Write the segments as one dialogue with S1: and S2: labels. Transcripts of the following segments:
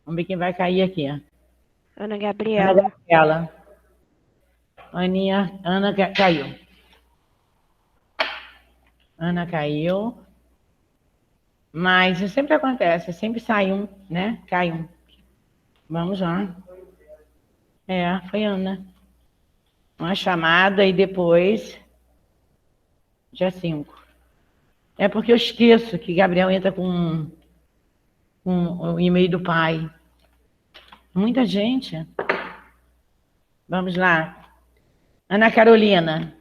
S1: Vamos ver quem vai cair aqui.
S2: Ana
S1: Ana
S2: Gabriela.
S1: Gabriela. Ana caiu. Ana caiu. Mas isso sempre acontece, sempre sai um, né? Cai um. Vamos lá. Foi Ana. Uma chamada e depois, dia 5. É porque eu esqueço que Gabriel entra com o e-mail do pai. Muita gente. Vamos lá. Ana Carolina.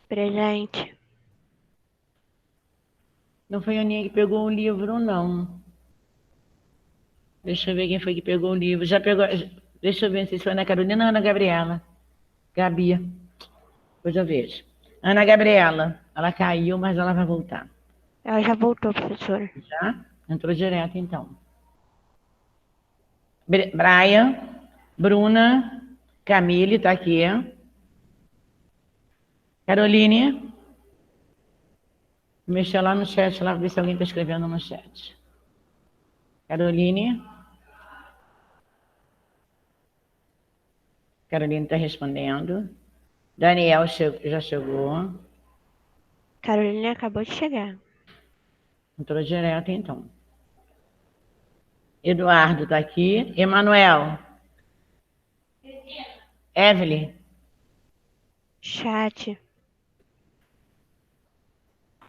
S2: Presente.
S1: Não foi a Aninha que pegou o livro, não. Deixa eu ver quem foi que pegou o livro. Já pegou. Deixa eu ver se foi Ana Carolina ou Ana Gabriela. Gabi. Depois eu vejo. Ana Gabriela. Ela caiu, mas ela vai voltar.
S2: Ela já voltou, professora.
S1: Já? Entrou direto, então. Brian. Bruna. Camille tá aqui. Caroline. Mexer lá no chat, lá ver se alguém está escrevendo no chat. Caroline. Caroline está respondendo. Daniel já chegou.
S2: Carolina acabou de chegar.
S1: Entrou direto, então. Eduardo está aqui. Emanuel. Evelyn.
S2: Chat.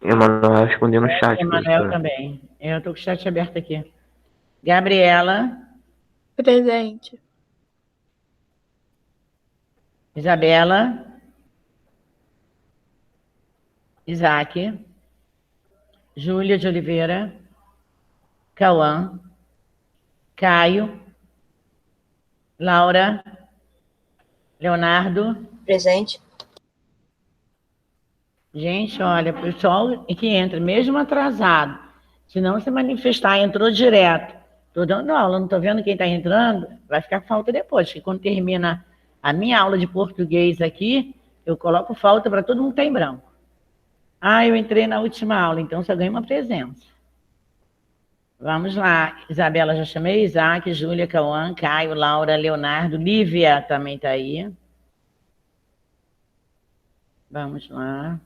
S3: Emanuel respondeu no chat.
S1: Emanuel também. Eu estou com o chat aberto aqui. Gabriela.
S4: Presente.
S1: Isabela. Isaac. Júlia de Oliveira. Cauã. Caio. Laura. Leonardo.
S5: Presente.
S1: Gente, olha, o pessoal que entra, mesmo atrasado, se não se manifestar, entrou direto. Estou dando aula, não estou vendo quem está entrando, vai ficar falta depois, porque quando termina a minha aula de português aqui, eu coloco falta para todo mundo que está em branco. Eu entrei na última aula, então só ganho uma presença. Vamos lá, Isabela já chamei, Isaac, Júlia, Cauã, Caio, Laura, Leonardo, Lívia também está aí. Vamos lá.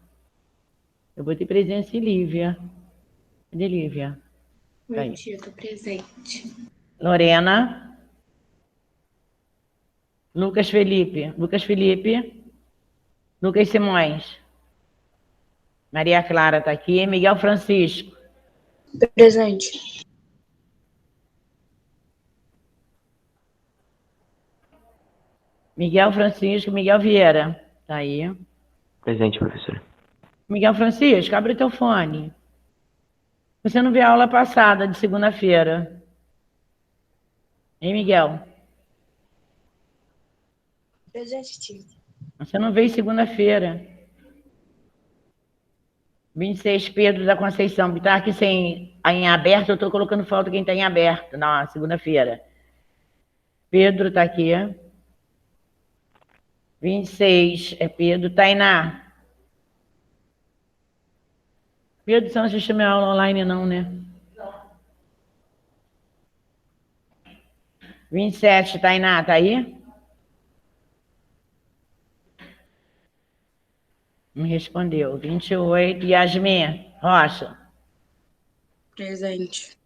S1: Eu vou ter presença em Lívia. Cadê Lívia?
S4: Oi, tia, tô presente.
S1: Lorena. Lucas Felipe. Lucas Simões. Maria Clara está aqui. Miguel Francisco.
S5: Presente.
S1: Miguel Francisco. Miguel Vieira. Está aí.
S3: Presente, professora.
S1: Miguel Francisco, abre o teu fone. Você não viu a aula passada, de segunda-feira. Hein, Miguel?
S5: Presente, tia.
S1: Você não veio segunda-feira. 26, Pedro da Conceição. Está aqui em aberto, eu estou colocando falta quem está em aberto na segunda-feira. Pedro está aqui. 26 é Pedro. Tainá. Pedro, você não assistiu minha aula online, não, né? Não. 27, Tainá, tá aí? Me respondeu. 28, Yasmin Rocha.
S4: Presente.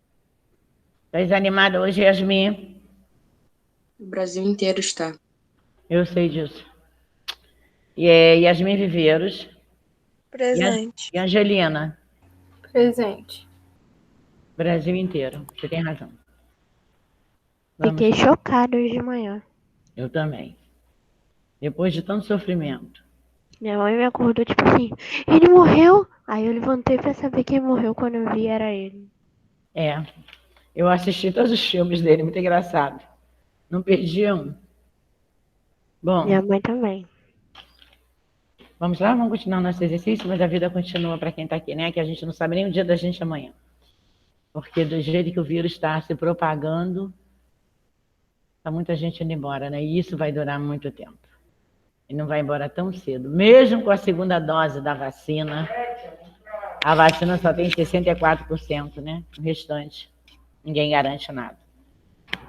S1: Tá desanimada hoje, Yasmin?
S4: O Brasil inteiro está.
S1: Eu sei disso. E Yasmin Viveiros.
S5: Presente.
S1: E Angelina.
S4: Presente.
S1: Brasil inteiro. Você tem razão.
S2: Fiquei chocada hoje de manhã.
S1: Eu também. Depois de tanto sofrimento.
S2: Minha mãe me acordou, tipo assim, ele morreu? Aí eu levantei pra saber quem morreu, quando eu vi era ele.
S1: Eu assisti todos os filmes dele, muito engraçado. Não perdi um. Bom.
S2: Minha mãe também.
S1: Vamos lá, vamos continuar nosso exercício, mas a vida continua para quem está aqui, né? Que a gente não sabe nem o dia da gente amanhã. Porque do jeito que o vírus está se propagando, está muita gente indo embora, né? E isso vai durar muito tempo. E não vai embora tão cedo. Mesmo com a segunda dose da vacina, a vacina só tem 64%, né? O restante, ninguém garante nada.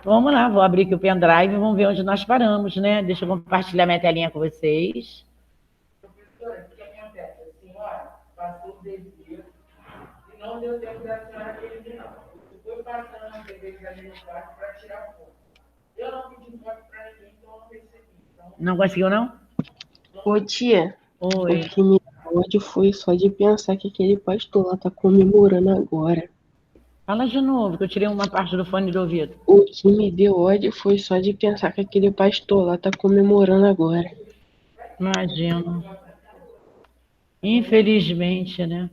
S1: Vamos lá, vou abrir aqui o pendrive e vamos ver onde nós paramos, né? Deixa eu compartilhar minha telinha com vocês. Professora, o que acontece? A senhora passou o dever e não deu tempo da senhora terminar. Eu fui passando o dever da minha parte para tirar foto. Eu não pedi foto para ninguém, então eu não recebi. Então... Não conseguiu, não?
S6: Ô tia,
S1: Oi.
S6: o que me deu ódio foi só de pensar que aquele pastor lá tá comemorando agora.
S1: Fala de novo, que eu tirei uma parte do fone do ouvido.
S6: O que me deu ódio foi só de pensar que aquele pastor lá tá comemorando agora.
S1: Imagino. Infelizmente, né?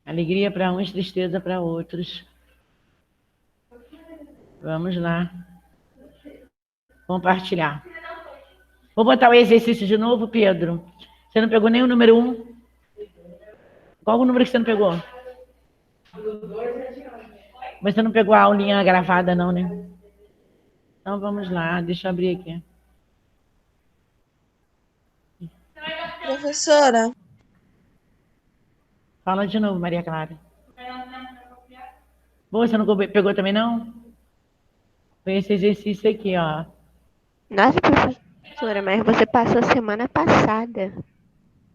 S1: Alegria para uns, tristeza para outros. Vamos lá. Compartilhar. Vou botar o exercício de novo, Pedro. Você não pegou nem o número 1? Qual o número que você não pegou? Você não pegou a aulinha gravada, não, né? Então vamos lá, deixa eu abrir aqui.
S5: Professora,
S1: Fala de novo, Maria Clara. Você não pegou também, não? Foi esse exercício aqui, ó.
S2: Nossa, professora, mas você passou semana passada.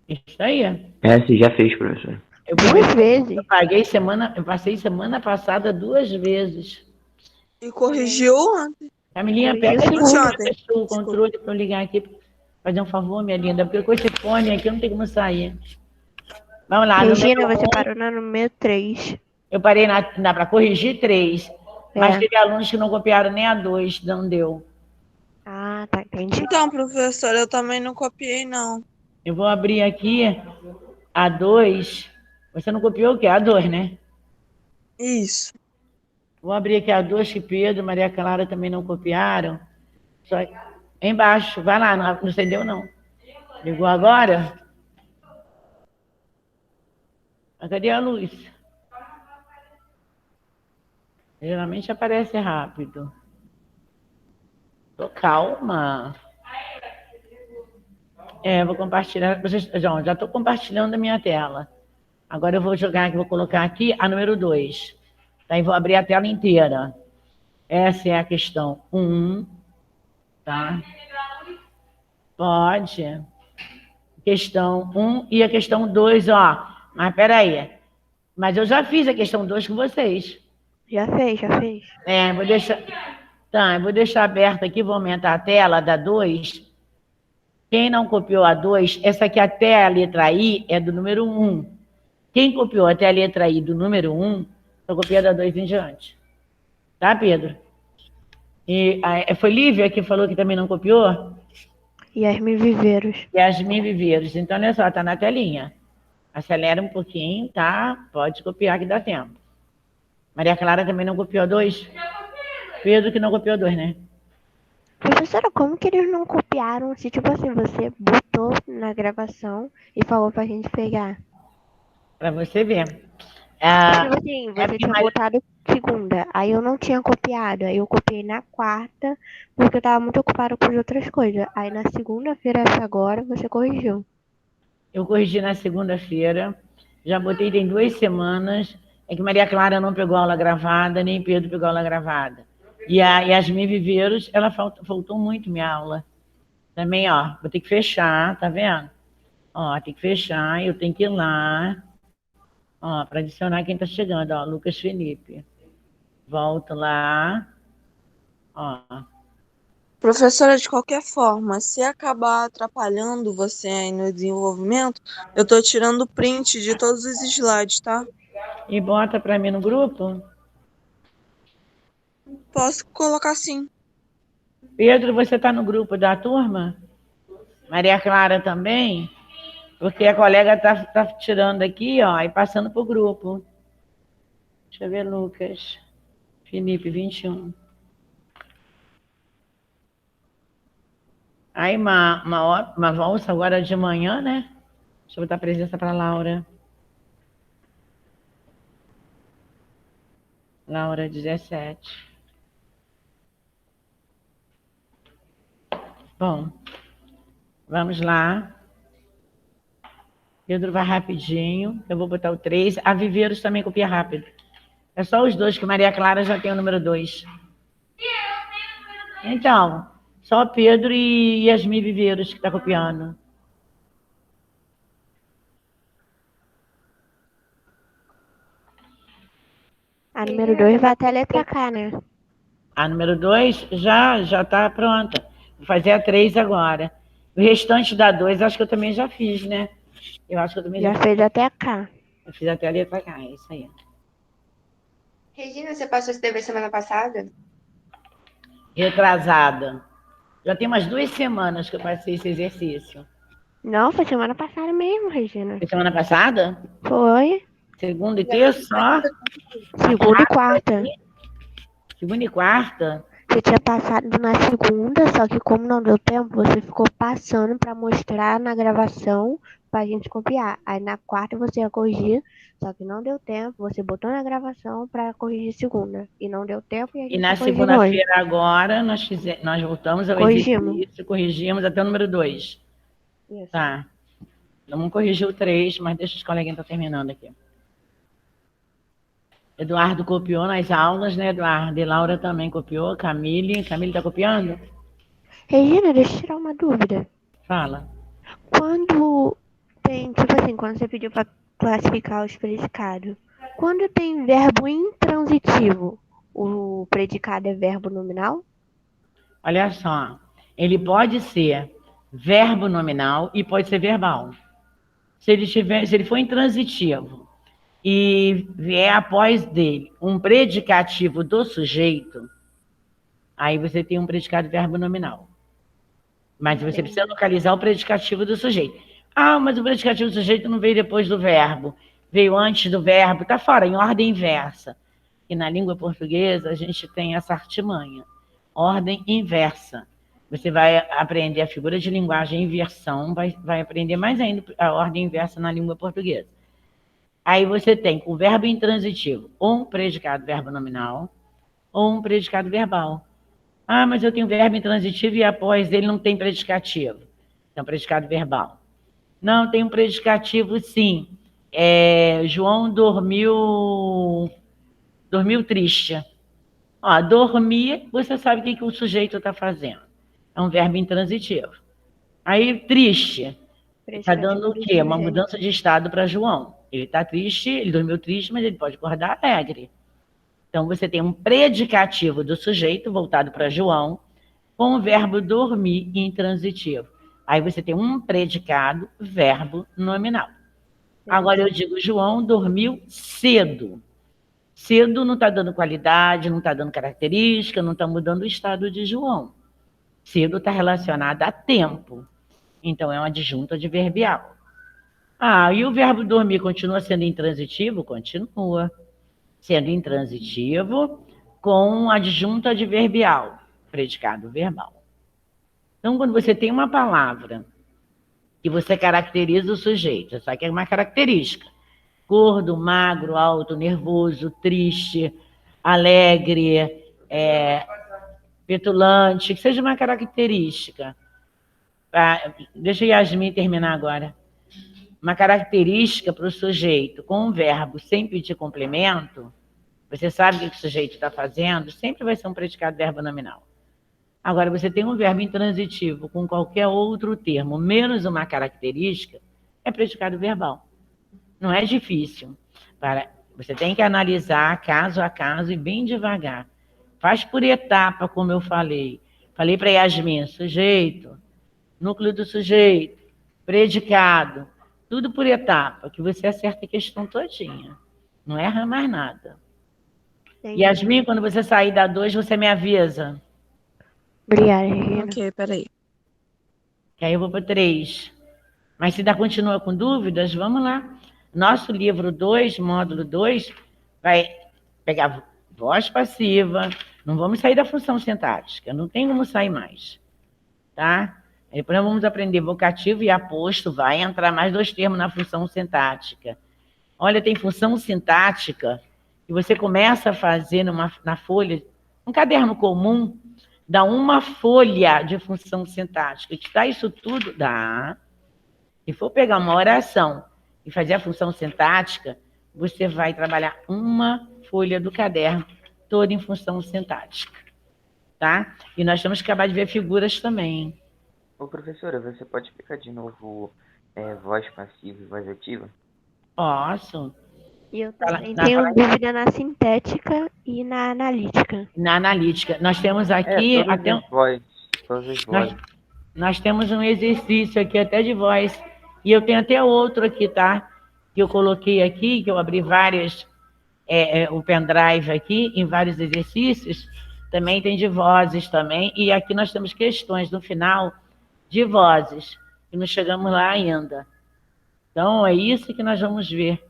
S1: Isso aí.
S3: Você já fez, professor.
S1: Eu
S2: Duas vezes.
S1: eu passei semana passada 2 vezes.
S5: e corrigiu ontem.
S1: Camilinha,
S2: Corrigiu
S1: pega
S2: sim.
S5: Ontem.
S1: o controle para eu ligar aqui. Fazer um favor, minha linda, porque com esse fone aqui eu não tenho como sair. Vamos lá.
S2: Regina,
S1: número
S2: você
S1: 1,
S2: parou no número 3.
S1: eu parei para corrigir 3. Mas
S2: É.
S1: teve alunos que não copiaram nem a 2, não deu.
S2: Ah, tá, entendi.
S5: Então, professora, eu também não copiei, não.
S1: Eu vou abrir aqui a 2. Você não copiou o quê? A 2, né?
S5: Isso.
S1: Vou abrir aqui a 2 que Pedro e Maria Clara também não copiaram. Só embaixo, vai lá, não acendeu não. Ligou agora? Mas cadê a luz? Geralmente aparece rápido. Tô calma. Vou compartilhar. Já estou compartilhando a minha tela. Agora eu vou jogar aqui, vou colocar aqui a número 2. Daí vou abrir a tela inteira. Essa é a questão 1. Tá? Pode. Questão 1 e a questão 2, ó. Mas peraí. Mas eu já fiz a questão 2 com vocês.
S2: Já fez.
S1: Vou deixar. Tá, eu vou deixar aberta aqui, vou aumentar a tela da 2. Quem não copiou a 2, essa aqui até a letra I é do número 1. Quem copiou até a letra I do número 1, só copia da 2 em diante. Tá, Pedro? E foi Lívia que falou que também não copiou?
S2: Yasmin Viveiros.
S1: Yasmin Viveiros. Então, olha só, tá na telinha. Acelera um pouquinho, tá? Pode copiar que dá tempo. Maria Clara também não copiou 2? Pedro que não copiou 2, né?
S2: Professora, como que eles não copiaram se, tipo assim, você botou na gravação e falou pra gente pegar?
S1: Para você ver.
S2: Tipo assim, você
S1: porque
S2: tinha
S1: Maria-
S2: botado segunda, aí eu não tinha copiado, aí eu copiei na quarta, porque eu tava muito ocupada com as outras coisas. Aí na segunda-feira, essa agora, você corrigiu.
S1: Eu corrigi na segunda-feira, já botei tem 2 semanas. É que Maria Clara não pegou aula gravada, nem Pedro pegou aula gravada. E a Yasmin Viveiros, ela faltou muito minha aula. Também, ó, vou ter que fechar, tá vendo? Ó, tem que fechar, eu tenho que ir lá. Ó, para adicionar quem tá chegando, ó, Lucas Felipe. Volto lá. Ó.
S5: Professora, de qualquer forma, se acabar atrapalhando você aí no desenvolvimento, eu tô tirando print de todos os slides, tá?
S1: E bota para mim no grupo.
S5: Posso colocar sim.
S1: Pedro, você tá no grupo da turma? Maria Clara também? Porque a colega tá tirando aqui, ó, e passando pro grupo. Deixa eu ver, Lucas. Felipe, 21. Aí, uma valsa agora de manhã, né? Deixa eu botar a presença para Laura. Laura, 17. Bom, vamos lá. Pedro vai rapidinho. Eu vou botar o 3. A Viveiros também copia rápido. É só os 2, que Maria Clara já tem o número 2. Então, só Pedro e Yasmin Viveiros que tá copiando.
S2: A número 2 vai até a letra K, né?
S1: A número 2 já tá pronta. Vou fazer a 3 agora. O restante da 2 acho que eu também já fiz, né? Eu acho que eu também
S2: Já fez até a K.
S1: Eu fiz até a letra K, é isso aí.
S7: Regina, você passou esse dever semana passada?
S1: Retrasada. Já tem umas 2 semanas que eu passei esse exercício.
S2: Não, foi semana passada mesmo, Regina.
S1: Foi semana passada?
S2: Foi.
S1: Segunda e terça só?
S2: Segunda e quarta.
S1: Segunda e quarta?
S2: Você tinha passado na segunda, só que como não deu tempo, você ficou passando pra mostrar na gravação pra gente copiar. Aí na quarta você ia corrigir, só que não deu tempo, você botou na gravação pra corrigir segunda. E não deu tempo e a gente
S1: E na
S2: tá corrigindo hoje.
S1: segunda-feira agora, nós voltamos ao
S2: Corrigimos.
S1: exercício, corrigimos até o número 2.
S2: Isso.
S1: Tá. Vamos corrigir o 3, mas deixa os coleguinhas estar terminando aqui. Eduardo copiou nas aulas, né, Eduardo? E Laura também copiou. Camille tá copiando?
S2: Regina, deixa eu tirar uma dúvida.
S1: Fala.
S2: Quando tem, tipo assim, quando você pediu pra classificar os predicados, quando tem verbo intransitivo, o predicado é verbo nominal?
S1: Olha só. Ele pode ser verbo nominal e pode ser verbal. Se ele for intransitivo e vier após dele um predicativo do sujeito, aí você tem um predicado verbo nominal. Mas você precisa localizar o predicativo do sujeito. Ah, mas o predicativo do sujeito não veio depois do verbo, veio antes do verbo, está fora, em ordem inversa. E na língua portuguesa a gente tem essa artimanha, ordem inversa. Você vai aprender a figura de linguagem inversão, vai aprender mais ainda a ordem inversa na língua portuguesa. Aí você tem o verbo intransitivo, ou um predicado verbo nominal, ou um predicado verbal. Ah, mas eu tenho verbo intransitivo e após ele não tem predicativo. Então, predicado verbal. Não, tem um predicativo sim. João dormiu triste. Ó, dormir, você sabe o que o sujeito está fazendo. É um verbo intransitivo. Aí, triste. Está dando o quê? Uma mudança de estado para João. Ele está triste, ele dormiu triste, mas ele pode acordar alegre. Então, você tem um predicativo do sujeito voltado para João com o verbo dormir intransitivo. Aí você tem um predicado, verbo nominal. Agora eu digo, João dormiu cedo. Cedo não está dando qualidade, não está dando característica, não está mudando o estado de João. Cedo está relacionado a tempo. Então, é uma adjunta adverbial. Ah, e o verbo dormir continua sendo intransitivo? Continua sendo intransitivo com adjunta adverbial, predicado verbal. Então, quando você tem uma palavra que você caracteriza o sujeito, só que é uma característica, gordo, magro, alto, nervoso, triste, alegre, petulante, que seja uma característica. Deixa a Yasmin terminar agora. Uma característica para o sujeito com um verbo sem pedir complemento, você sabe o que o sujeito está fazendo, sempre vai ser um predicado verbo nominal. Agora, você tem um verbo intransitivo com qualquer outro termo, menos uma característica, é predicado verbal. Não é difícil. Você tem que analisar caso a caso e bem devagar. Faz por etapa, como eu falei. Falei para Yasmin, sujeito, núcleo do sujeito, predicado, tudo por etapa, que você acerta a questão todinha. Não erra mais nada.
S2: Entendi.
S1: Yasmin, quando você sair da 2, você me avisa.
S2: Obrigada, Regina.
S5: Ok, peraí.
S1: Que aí eu vou para 3. Mas se ainda continua com dúvidas, vamos lá. Nosso livro 2, módulo 2, vai pegar voz passiva. Não vamos sair da função sintática. Não tem como sair mais. Tá? Depois nós vamos aprender vocativo e aposto. Vai entrar mais 2 termos na função sintática. Olha, tem função sintática que você começa a fazer na folha, um caderno comum, dá uma folha de função sintática. Te dá isso tudo? Dá. Se for pegar uma oração e fazer a função sintática, você vai trabalhar uma folha do caderno toda em função sintática. tá? E nós temos que acabar de ver figuras também.
S3: Ô, professora, você pode explicar de novo voz passiva e voz ativa?
S1: Posso.
S2: E eu
S1: Fala-
S2: também
S1: na-
S2: tenho
S1: fala-
S2: dúvida na sintética e na analítica.
S1: Na analítica. Nós temos aqui até
S3: todas as
S1: nós,
S3: vozes.
S1: nós temos um exercício aqui até de voz. E eu tenho até outro aqui, tá? Que eu coloquei aqui, que eu abri várias, o pendrive aqui, em vários exercícios. Também tem de vozes também. E aqui nós temos questões no final de vozes. E não chegamos lá ainda. Então, é isso que nós vamos ver.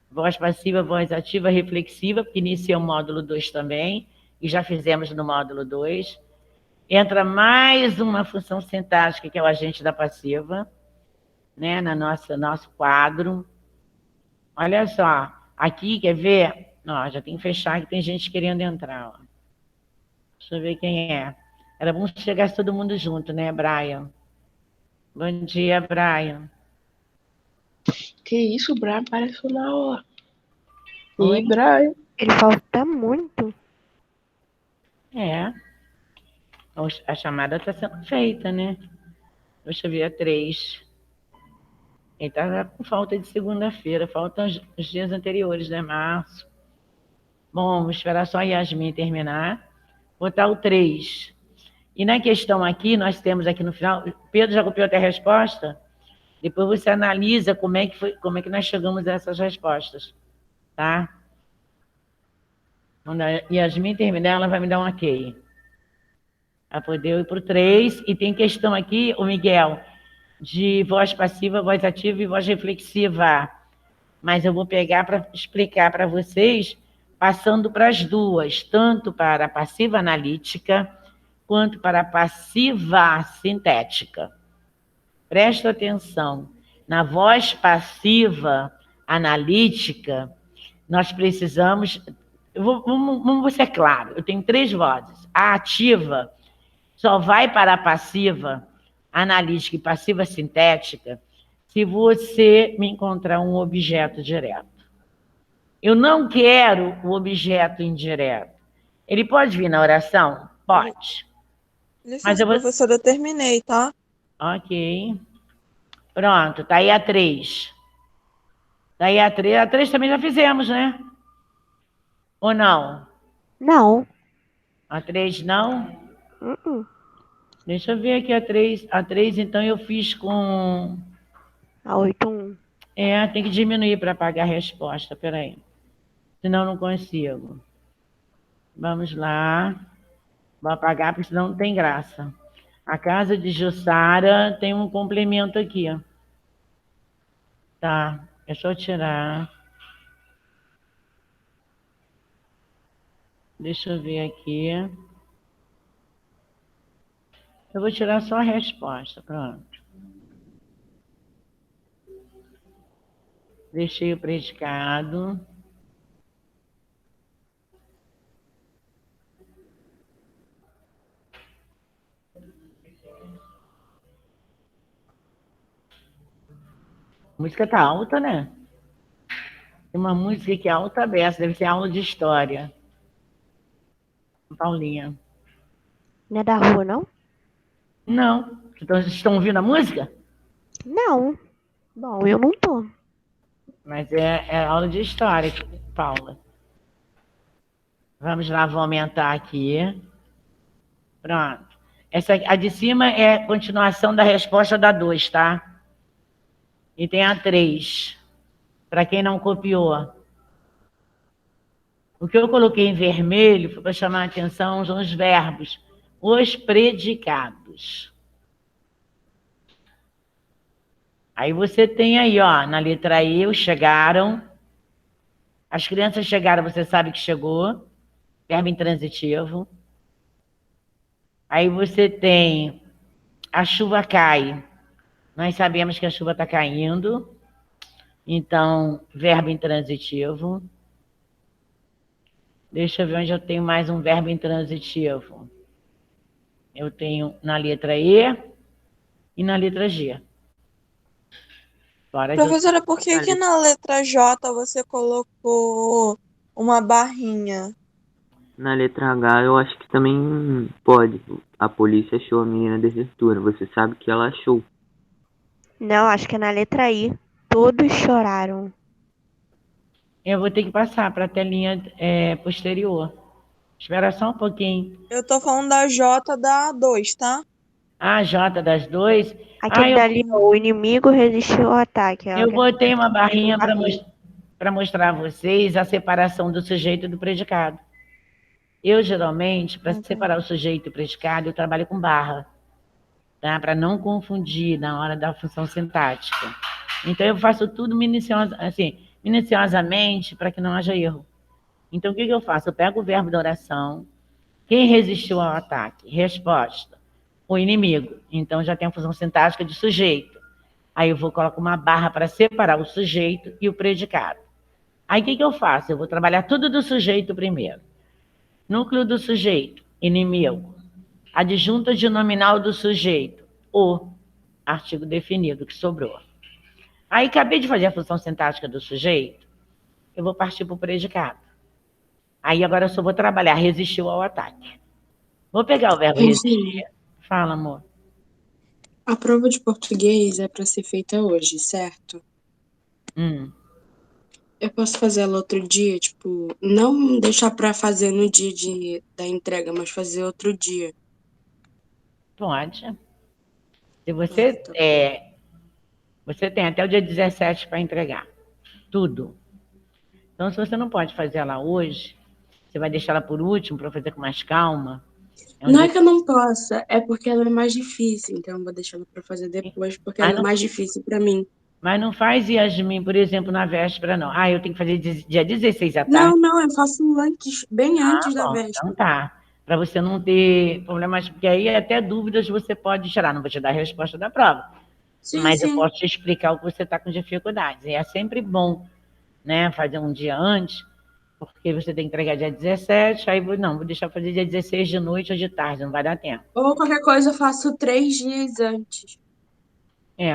S1: Voz passiva, voz ativa, reflexiva, que inicia o módulo 2 também, e já fizemos no módulo 2. Entra mais uma função sintática, que é o agente da passiva, né, nosso quadro. Olha só, aqui, quer ver? Ó, já tem que fechar, que tem gente querendo entrar. Ó. Deixa eu ver quem é. Era bom se chegasse todo mundo junto, né, Brian? Bom dia, Brian.
S6: Que isso, o Brian apareceu na hora.
S1: Oi?
S6: E Brian?
S2: Ele falta muito.
S1: É. A chamada está sendo feita, né? Deixa eu ver a 3. Ele está com falta de segunda-feira, faltam os dias anteriores, né? Março. Bom, vamos esperar só a Yasmin terminar. Botar o 3. E na questão aqui, nós temos aqui no final, Pedro já copiou até a resposta? Depois você analisa como é que nós chegamos a essas respostas, tá? Quando a Yasmin terminar, ela vai me dar um ok. Para poder ir para o 3. E tem questão aqui, o Miguel, de voz passiva, voz ativa e voz reflexiva. Mas eu vou pegar para explicar para vocês, passando para as duas, tanto para a passiva analítica, quanto para a passiva sintética. Presta atenção. Na voz passiva analítica, nós precisamos... Vamos ser claro, eu tenho 3 vozes. A ativa só vai para a passiva analítica e passiva sintética se você me encontrar um objeto direto. Eu não quero o objeto indireto. Ele pode vir na oração? Pode.
S5: Licença, professora, eu terminei, tá?
S1: Ok. Pronto, tá aí a 3. Tá aí a 3. A 3 também já fizemos, né? Ou não?
S2: Não.
S1: A 3 não? Deixa eu ver aqui a 3. A 3, então, eu fiz com...
S2: A 8.1.
S1: Tem que diminuir para apagar a resposta. Peraí. Senão eu não consigo. Vamos lá. Vou apagar, porque senão não tem graça. A casa de Jussara tem um complemento aqui. Tá. É só tirar. Deixa eu ver aqui. Eu vou tirar só a resposta. Pronto. Deixei o predicado. A música tá alta, né? Tem uma música que é alta beça, deve ser aula de história. Paulinha.
S2: Não é da rua, não?
S1: Não. Vocês estão ouvindo a música?
S2: Não. Bom, eu não tô.
S1: Mas é aula de história, Paula. Vamos lá, vou aumentar aqui. Pronto. A de cima é a continuação da resposta da 2, tá? E tem a 3. Para quem não copiou. O que eu coloquei em vermelho foi para chamar a atenção os verbos, os predicados. Aí você tem aí, ó, na letra E, os chegaram. As crianças chegaram, você sabe que chegou. Verbo intransitivo. Aí você tem a chuva cai. Nós sabemos que a chuva está caindo. Então, verbo intransitivo. Deixa eu ver onde eu tenho mais um verbo intransitivo. Eu tenho na letra E e na letra G.
S5: Professora, por que na letra J você colocou uma barrinha?
S3: Na letra H, eu acho que também pode. A polícia achou a menina desertora. Você sabe que ela achou.
S2: Não, acho que é na letra I. Todos choraram.
S1: Eu vou ter que passar para a telinha posterior. Espera só um pouquinho.
S5: Eu tô falando da J da 2, tá?
S1: A J das 2.
S2: Aquele dali, o inimigo resistiu ao ataque.
S1: Eu botei uma barrinha para mostrar a vocês a separação do sujeito e do predicado. Eu, geralmente, para separar o sujeito e o predicado, eu trabalho com barra, tá? Para não confundir na hora da função sintática. Então, eu faço tudo minuciosamente para que não haja erro. Então, o que eu faço? Eu pego o verbo da oração. Quem resistiu ao ataque? Resposta. O inimigo. Então, já tem a função sintática de sujeito. Aí eu vou colocar uma barra para separar o sujeito e o predicado. Aí o que eu faço? Eu vou trabalhar tudo do sujeito primeiro. Núcleo do sujeito, inimigo. Adjunta de nominal do sujeito, o artigo definido que sobrou. Aí acabei de fazer a função sintática do sujeito, eu vou partir para o predicado. Aí agora eu só vou trabalhar resistiu ao ataque. Vou pegar o verbo resistir. Fala, amor.
S4: A prova de português é para ser feita hoje, certo? Eu posso fazer ela outro dia, tipo, não deixar para fazer no dia da entrega, mas fazer outro dia.
S1: Pode. Se você você tem até o dia 17 para entregar. Tudo. Então, se você não pode fazer ela hoje, você vai deixar ela por último para fazer com mais calma.
S4: Não é que eu não possa, é porque ela é mais difícil, então eu vou deixar ela para fazer depois, porque ela é mais difícil para mim.
S1: Mas não faz, Yasmin, por exemplo, na véspera, não. Eu tenho que fazer dia 16 à tarde.
S4: Não, eu faço antes, bem antes da véspera.
S1: Então tá. Para você não ter problemas, porque aí até dúvidas você pode tirar. Não vou te dar a resposta da prova. Mas eu posso te explicar o que você está com dificuldades. E é sempre bom, né, fazer um dia antes, porque você tem que entregar dia 17, aí vou deixar fazer dia 16 de noite ou de tarde, não vai dar tempo.
S4: Ou qualquer coisa eu faço 3 dias antes.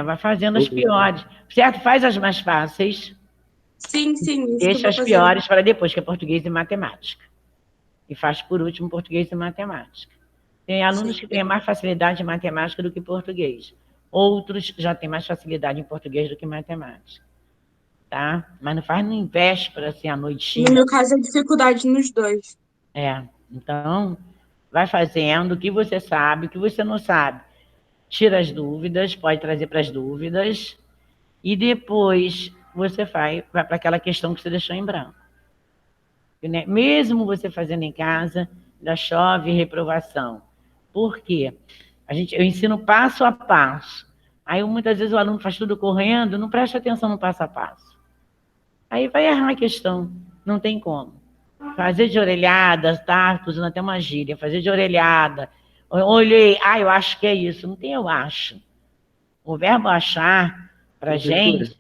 S1: Vai fazendo as piores. Certo? Faz as mais fáceis.
S4: Sim.
S1: Deixa as piores para depois, que é português e matemática. E faz por último português e matemática. Tem alunos que têm mais facilidade em matemática do que português. Outros já têm mais facilidade em português do que matemática. Tá? Mas não faz no véspera, assim, à noitinha.
S4: No meu caso, é dificuldade nos dois.
S1: Então, vai fazendo o que você sabe, o que você não sabe. Tira as dúvidas, pode trazer para as dúvidas, e depois você vai para aquela questão que você deixou em branco. Né? Mesmo você fazendo em casa, ainda chove reprovação. Por quê? Eu ensino passo a passo. Aí muitas vezes o aluno faz tudo correndo, não presta atenção no passo a passo. Aí vai errar a questão, não tem como. Fazer de orelhada, tá? Usando até uma gíria, fazer de orelhada. Olhei, eu acho que é isso. Não tem eu acho. O verbo achar, pra gente,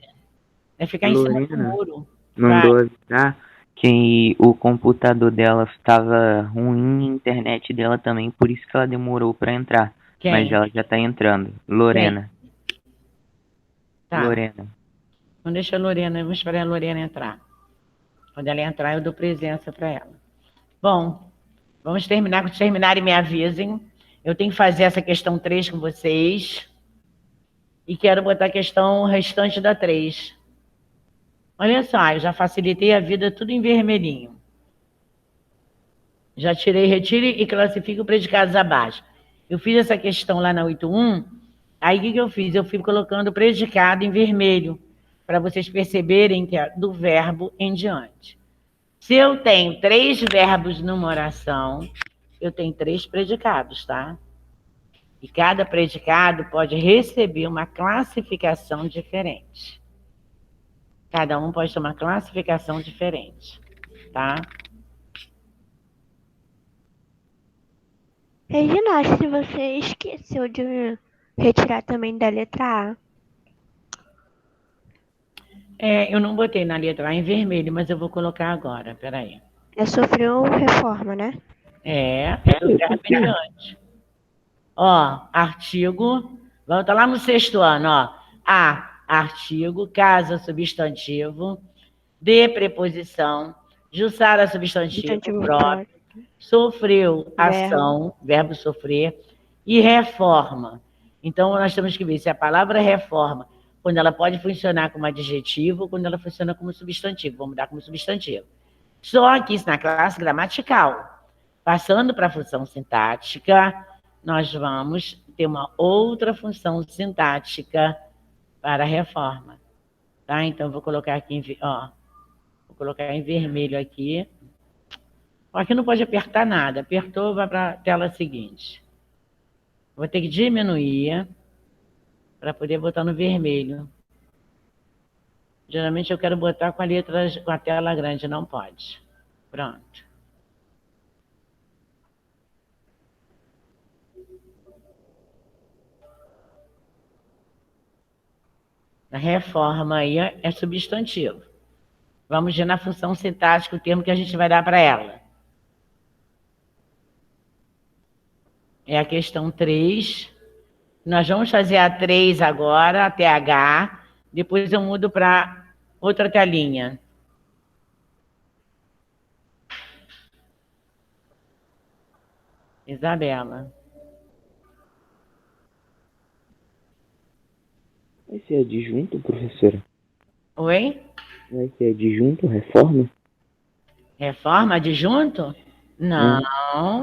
S1: é ficar em cima do muro.
S3: Mandou avisar que o computador dela estava ruim, a internet dela também, por isso que ela demorou para entrar.
S1: Quem?
S3: Mas ela já está entrando. Lorena.
S1: Tá.
S3: Lorena.
S1: Não deixa a Lorena, vamos esperar a Lorena entrar. Quando ela entrar, eu dou presença para ela. Bom, vamos terminar. Quando terminarem, me avisem. Eu tenho que fazer essa questão 3 com vocês. E quero botar a questão restante da 3. Olha só, eu já facilitei a vida tudo em vermelhinho. Já retire e classifique os predicados abaixo. Eu fiz essa questão lá na 8.1, aí o que eu fiz? Eu fui colocando o predicado em vermelho, para vocês perceberem que é do verbo em diante. Se eu tenho 3 verbos numa oração, eu tenho 3 predicados, tá? E cada predicado pode receber uma classificação diferente. Cada um pode ter uma classificação diferente, tá?
S2: Regina, se você esqueceu de retirar também da letra A.
S1: Eu não botei na letra A em vermelho, mas eu vou colocar agora, peraí.
S2: Sofreu reforma, né?
S1: Brilhante. Artigo, volta lá no 6º ano, A, artigo, casa, substantivo, D, preposição, Jussara, substantivo próprio, Sofreu ação, verbo sofrer, e reforma. Então, nós temos que ver se a palavra reforma, quando ela pode funcionar como adjetivo ou quando ela funciona como substantivo. Vamos dar como substantivo. Só que isso na classe gramatical. Passando para a função sintática, nós vamos ter uma outra função sintática para a reforma. Tá? Então, vou colocar aqui, vou colocar em vermelho aqui. Aqui não pode apertar nada. Apertou, vai para a tela seguinte. Vou ter que diminuir para poder botar no vermelho. Geralmente eu quero botar com a tela grande, não pode. Pronto. A reforma aí é substantivo. Vamos ver na função sintática o termo que a gente vai dar para ela. É a questão 3. Nós vamos fazer a 3 agora, até H. Depois eu mudo para outra telinha. Isabela.
S3: Vai ser adjunto, professora?
S1: Oi?
S3: Vai ser adjunto, reforma?
S1: Reforma, adjunto? Não,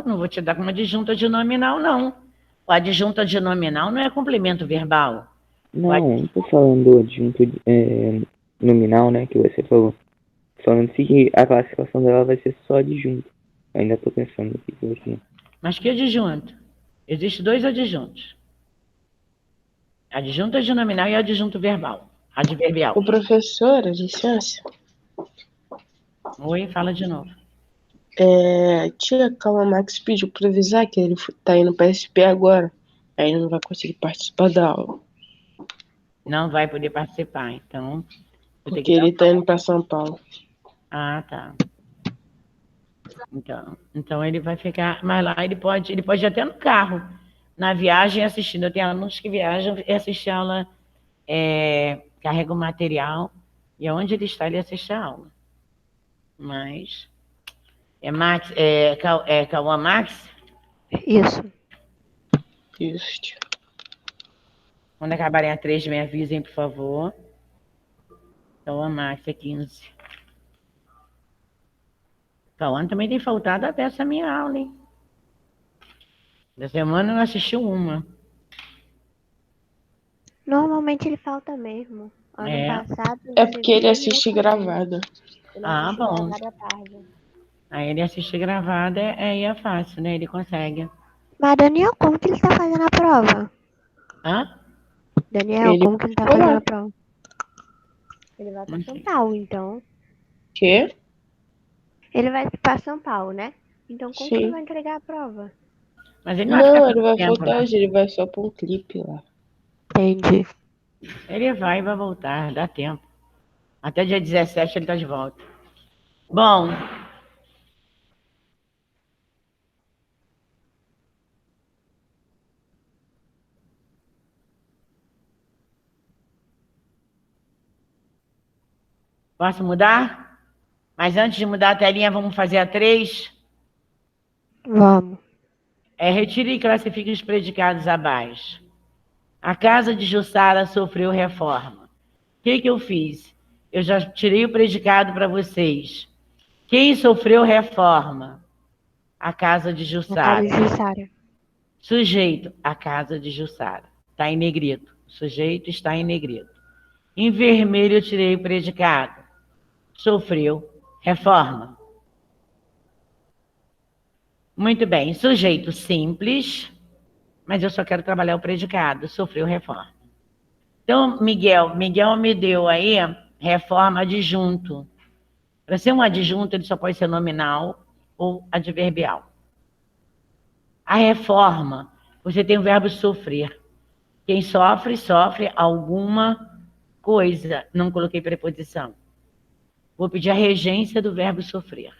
S1: não vou te dar como adjunto adnominal, não. O adjunto adnominal não é complemento verbal.
S3: Não tô falando adjunto nominal, né, que você falou. Falando que a classificação dela vai ser só adjunto. Ainda tô pensando aqui.
S1: Mas que adjunto? Existem 2 adjuntos. Adjunto adnominal e adjunto verbal. Adverbial.
S6: Ô, professora, licença.
S1: Oi, fala de novo.
S6: Tia Calma Max pediu pra avisar que ele tá indo pra SP agora. Aí ele não vai conseguir participar da aula.
S1: Não vai poder participar, então...
S6: Porque ele tá indo pra São Paulo.
S1: Ah, tá. Então ele vai ficar... Mas lá ele pode ir até no carro, na viagem assistindo. Eu tenho alunos que viajam e assistem a aula, carrega o material, e onde ele está, ele assiste a aula. Mas... Cauã Max?
S2: Isso.
S6: Isso, tia.
S1: Quando acabarem a 3, me avisem, por favor. Cauã Max é 15. Cauã também tem faltado até essa minha aula, hein? Da semana eu não assisti uma.
S2: Normalmente ele falta mesmo. Ano passado...
S6: É porque ele assiste gravado.
S1: Ah, bom.
S2: Gravado à tarde.
S1: Aí ele assistir gravada, aí é fácil, né? Ele consegue.
S2: Mas, Daniel, como que ele tá fazendo a prova?
S1: Hã?
S2: Daniel, como que ele tá fazendo a prova? Ele vai pra São Paulo, então.
S6: Quê?
S2: Ele vai pra São Paulo, né? Então, como que
S6: Sim.
S2: ele vai entregar a prova?
S1: Mas ele não vai ficar
S6: Não, ele vai
S1: tempo,
S6: voltar
S1: né?
S6: hoje, ele vai só pra um clipe lá.
S2: Entendi.
S1: Ele vai voltar, dá tempo. Até dia 17 ele tá de volta. Bom. Posso mudar? Mas antes de mudar a telinha, vamos fazer a 3?
S2: Vamos.
S1: Retire e classifique os predicados abaixo. A casa de Jussara sofreu reforma. O que eu fiz? Eu já tirei o predicado para vocês. Quem sofreu reforma? A casa de Jussara.
S2: A casa de Jussara.
S1: Sujeito, a casa de Jussara. Está em negrito. O sujeito está em negrito. Em vermelho eu tirei o predicado. Sofreu reforma. Muito bem. Sujeito simples, mas eu só quero trabalhar o predicado. Sofreu reforma. Então, Miguel me deu aí reforma adjunto. Para ser um adjunto, ele só pode ser nominal ou adverbial. A reforma, você tem o verbo sofrer. Quem sofre, sofre alguma coisa. Não coloquei preposição. Vou pedir a regência do verbo sofrer.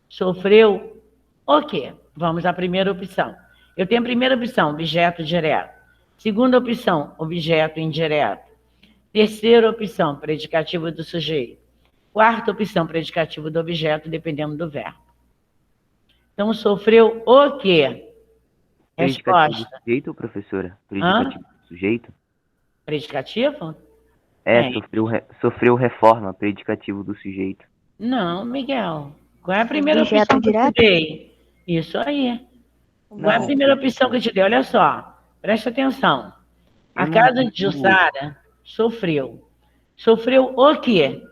S1: Sofreu o quê? Vamos à primeira opção. Eu tenho a primeira opção, objeto direto. Segunda opção, objeto indireto. Terceira opção, predicativo do sujeito. Quarta opção, predicativo do objeto, dependendo do verbo. Então, sofreu o quê?
S3: Predicativo do
S1: Resposta.
S3: sujeito, professora?
S1: Hã?
S3: Predicativo do sujeito?
S1: Predicativo?
S3: É,
S1: É.
S3: sofreu reforma, predicativo do sujeito.
S1: Não, Miguel. Qual é a primeira
S2: Objeto
S1: opção que eu te
S2: direto?
S1: dei? Isso aí. Qual é a
S3: Não,
S1: primeira opção que eu te dei? Olha só, presta atenção. A
S3: eu não
S1: casa de
S3: digo
S1: Jussara sofreu. Sofreu o quê?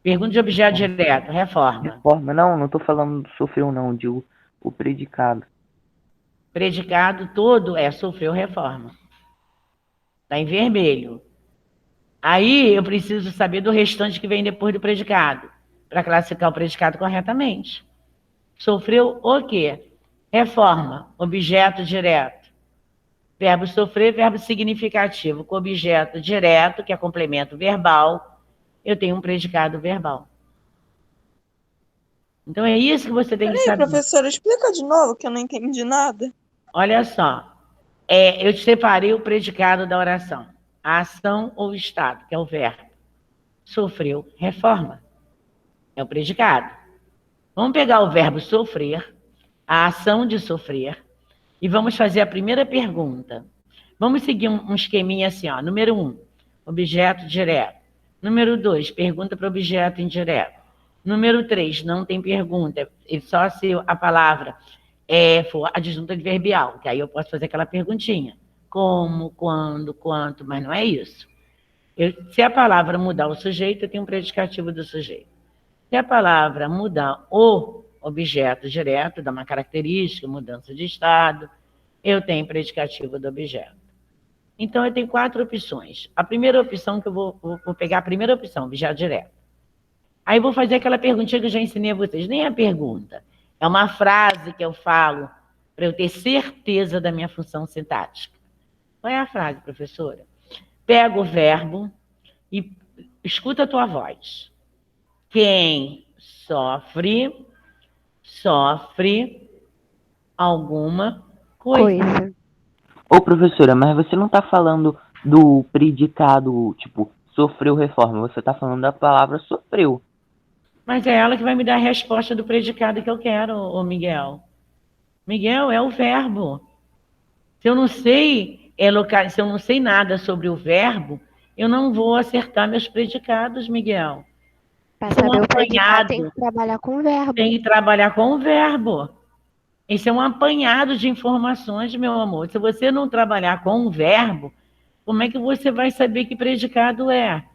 S1: Pergunta de objeto direto, reforma.
S3: reforma. Não tô falando do sofreu, não. Digo o predicado.
S1: Predicado todo é sofreu reforma. Está em vermelho. Aí eu preciso saber do restante que vem depois do predicado, para classificar o predicado corretamente. Sofreu o quê? Reforma, objeto direto. Verbo sofrer, verbo significativo. Com objeto direto, que é complemento verbal, eu tenho um predicado verbal. Então é isso que você tem que
S5: Peraí,
S1: saber.
S5: professora, explica de novo que eu não entendi nada.
S1: Olha só, eu te separei o predicado da oração. A ação ou estado, que é o verbo. Sofreu reforma. É o predicado. Vamos pegar o verbo sofrer, a ação de sofrer, e vamos fazer a primeira pergunta. Vamos seguir um esqueminha assim, ó. Número 1, objeto direto. Número 2, pergunta para objeto indireto. Número 3, não tem pergunta. É só se a palavra for adjunta adverbial, que aí eu posso fazer aquela perguntinha. Como, quando, quanto, mas não é isso. Se a palavra mudar o sujeito, eu tenho um predicativo do sujeito. Se a palavra mudar o objeto direto, dá uma característica, mudança de estado, eu tenho predicativo do objeto. Então, eu tenho 4 opções. A primeira opção que eu vou pegar a primeira opção, objeto direto. Aí eu vou fazer aquela perguntinha que eu já ensinei a vocês. Nem é pergunta. É uma frase que eu falo para eu ter certeza da minha função sintática. Qual é a frase, professora? Pega o verbo e escuta a tua voz. Quem sofre alguma coisa.
S3: Ô, professora, mas você não tá falando do predicado, tipo, sofreu reforma. Você tá falando da palavra sofreu.
S1: Mas é ela que vai me dar a resposta do predicado que eu quero, ô Miguel. Miguel, é o verbo. Se eu não sei se eu não sei nada sobre o verbo, eu não vou acertar meus predicados, Miguel.
S2: Para saber o predicado, tem que trabalhar com o verbo.
S1: Tem que trabalhar com o verbo. Esse é um apanhado de informações, meu amor. Se você não trabalhar com o verbo, como é que você vai saber que predicado é?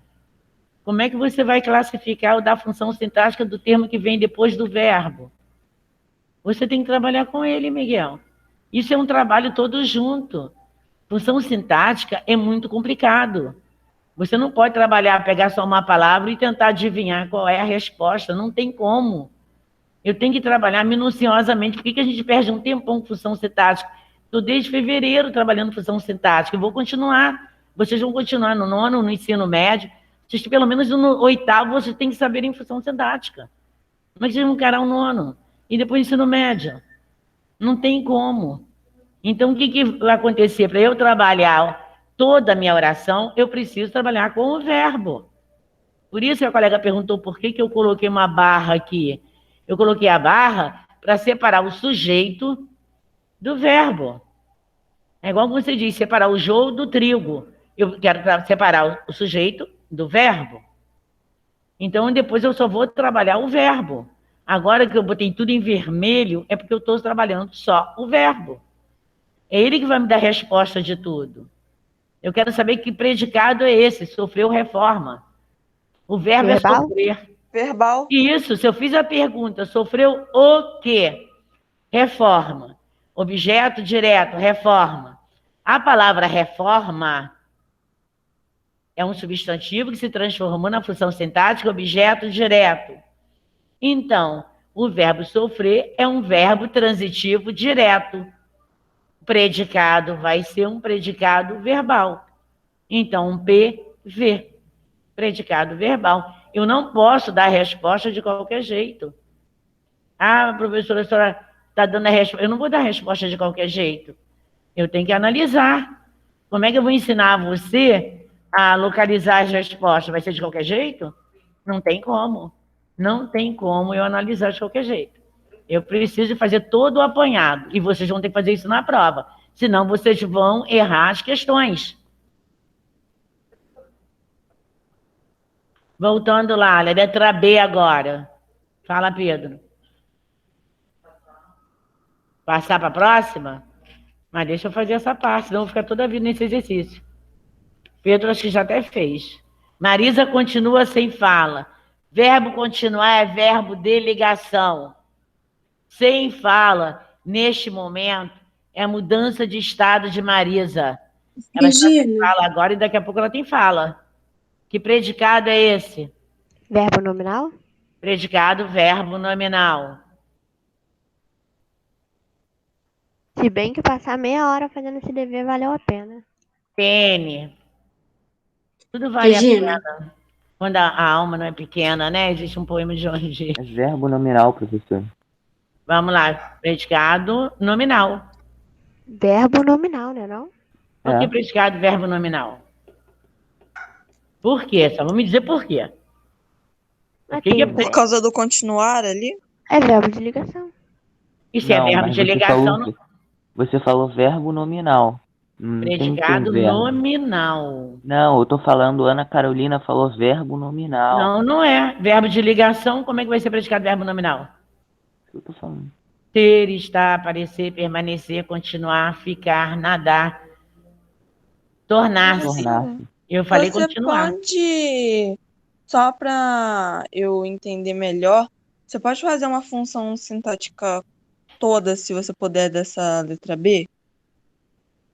S1: Como é que você vai classificar ou dar função sintática do termo que vem depois do verbo? Você tem que trabalhar com ele, Miguel. Isso é um trabalho todo junto. Função sintática é muito complicado. Você não pode trabalhar, pegar só uma palavra e tentar adivinhar qual é a resposta. Não tem como. Eu tenho que trabalhar minuciosamente. Por que a gente perde um tempão com função sintática? Estou desde fevereiro trabalhando função sintática. Eu vou continuar. Vocês vão continuar no 9º, no ensino médio. Vocês, pelo menos no 8º, vocês têm que saber em função sintática. Como é que vocês vão encarar o 9º? E depois o ensino médio? Não tem como. Então, o que vai acontecer? Para eu trabalhar toda a minha oração, eu preciso trabalhar com o verbo. Por isso que a colega perguntou por que eu coloquei uma barra aqui. Eu coloquei a barra para separar o sujeito do verbo. É igual você diz, separar o joio do trigo. Eu quero separar o sujeito do verbo. Então, depois eu só vou trabalhar o verbo. Agora que eu botei tudo em vermelho, é porque eu estou trabalhando só o verbo. É ele que vai me dar a resposta de tudo. Eu quero saber que predicado é esse, sofreu reforma. O verbo
S2: verbal?
S1: É sofrer.
S5: Verbal.
S1: Isso, se eu fiz a pergunta, sofreu o quê? Reforma. Objeto direto, reforma. A palavra reforma é um substantivo que se transformou na função sintática objeto direto. Então, o verbo sofrer é um verbo transitivo direto. Predicado vai ser um predicado verbal. Então, um PV, predicado verbal. Eu não posso dar a resposta de qualquer jeito. Ah, professora, a senhora está dando a resposta. Eu não vou dar a resposta de qualquer jeito. Eu tenho que analisar. Como é que eu vou ensinar você a localizar as respostas? Vai ser de qualquer jeito? Não tem como. Não tem como eu analisar de qualquer jeito. Eu preciso fazer todo o apanhado. E vocês vão ter que fazer isso na prova. Senão vocês vão errar as questões. Voltando lá, a letra B agora. Fala, Pedro. Passar para a próxima? Mas deixa eu fazer essa parte, senão eu vou ficar toda a vida nesse exercício. Pedro acho que já até fez. Marisa continua sem fala. Verbo continuar é verbo de ligação. Sem fala, neste momento, é mudança de estado de Marisa. Ela está sem fala agora e daqui a pouco ela tem fala. Que predicado é esse?
S2: Verbo nominal?
S1: Predicado, verbo nominal.
S2: Se bem que passar meia hora fazendo esse dever valeu a pena.
S1: PN. Tudo vale
S4: Regina.
S1: a pena. Quando a alma não é pequena, né? Existe um poema de Jorge.
S3: É verbo nominal, professor.
S1: Vamos lá. Predicado nominal.
S2: Verbo nominal, né não?
S1: Por que predicado, verbo nominal? Por quê? Só vamos me dizer por quê.
S5: Por causa do continuar ali?
S2: É verbo de ligação.
S1: Isso é verbo
S3: mas
S1: de ligação.
S3: Você falou verbo nominal.
S1: Predicado nominal.
S3: Não, eu tô falando, Ana Carolina falou verbo nominal.
S1: Não, não é. Verbo de ligação, como é que vai ser predicado verbo nominal?
S3: Eu tô falando.
S1: Ter, estar, aparecer, permanecer, continuar, ficar, nadar, tornar-se. Eu falei
S5: Você
S1: continuar.
S5: pode, só para eu entender melhor, você pode fazer uma função sintática toda, se você puder, dessa letra B?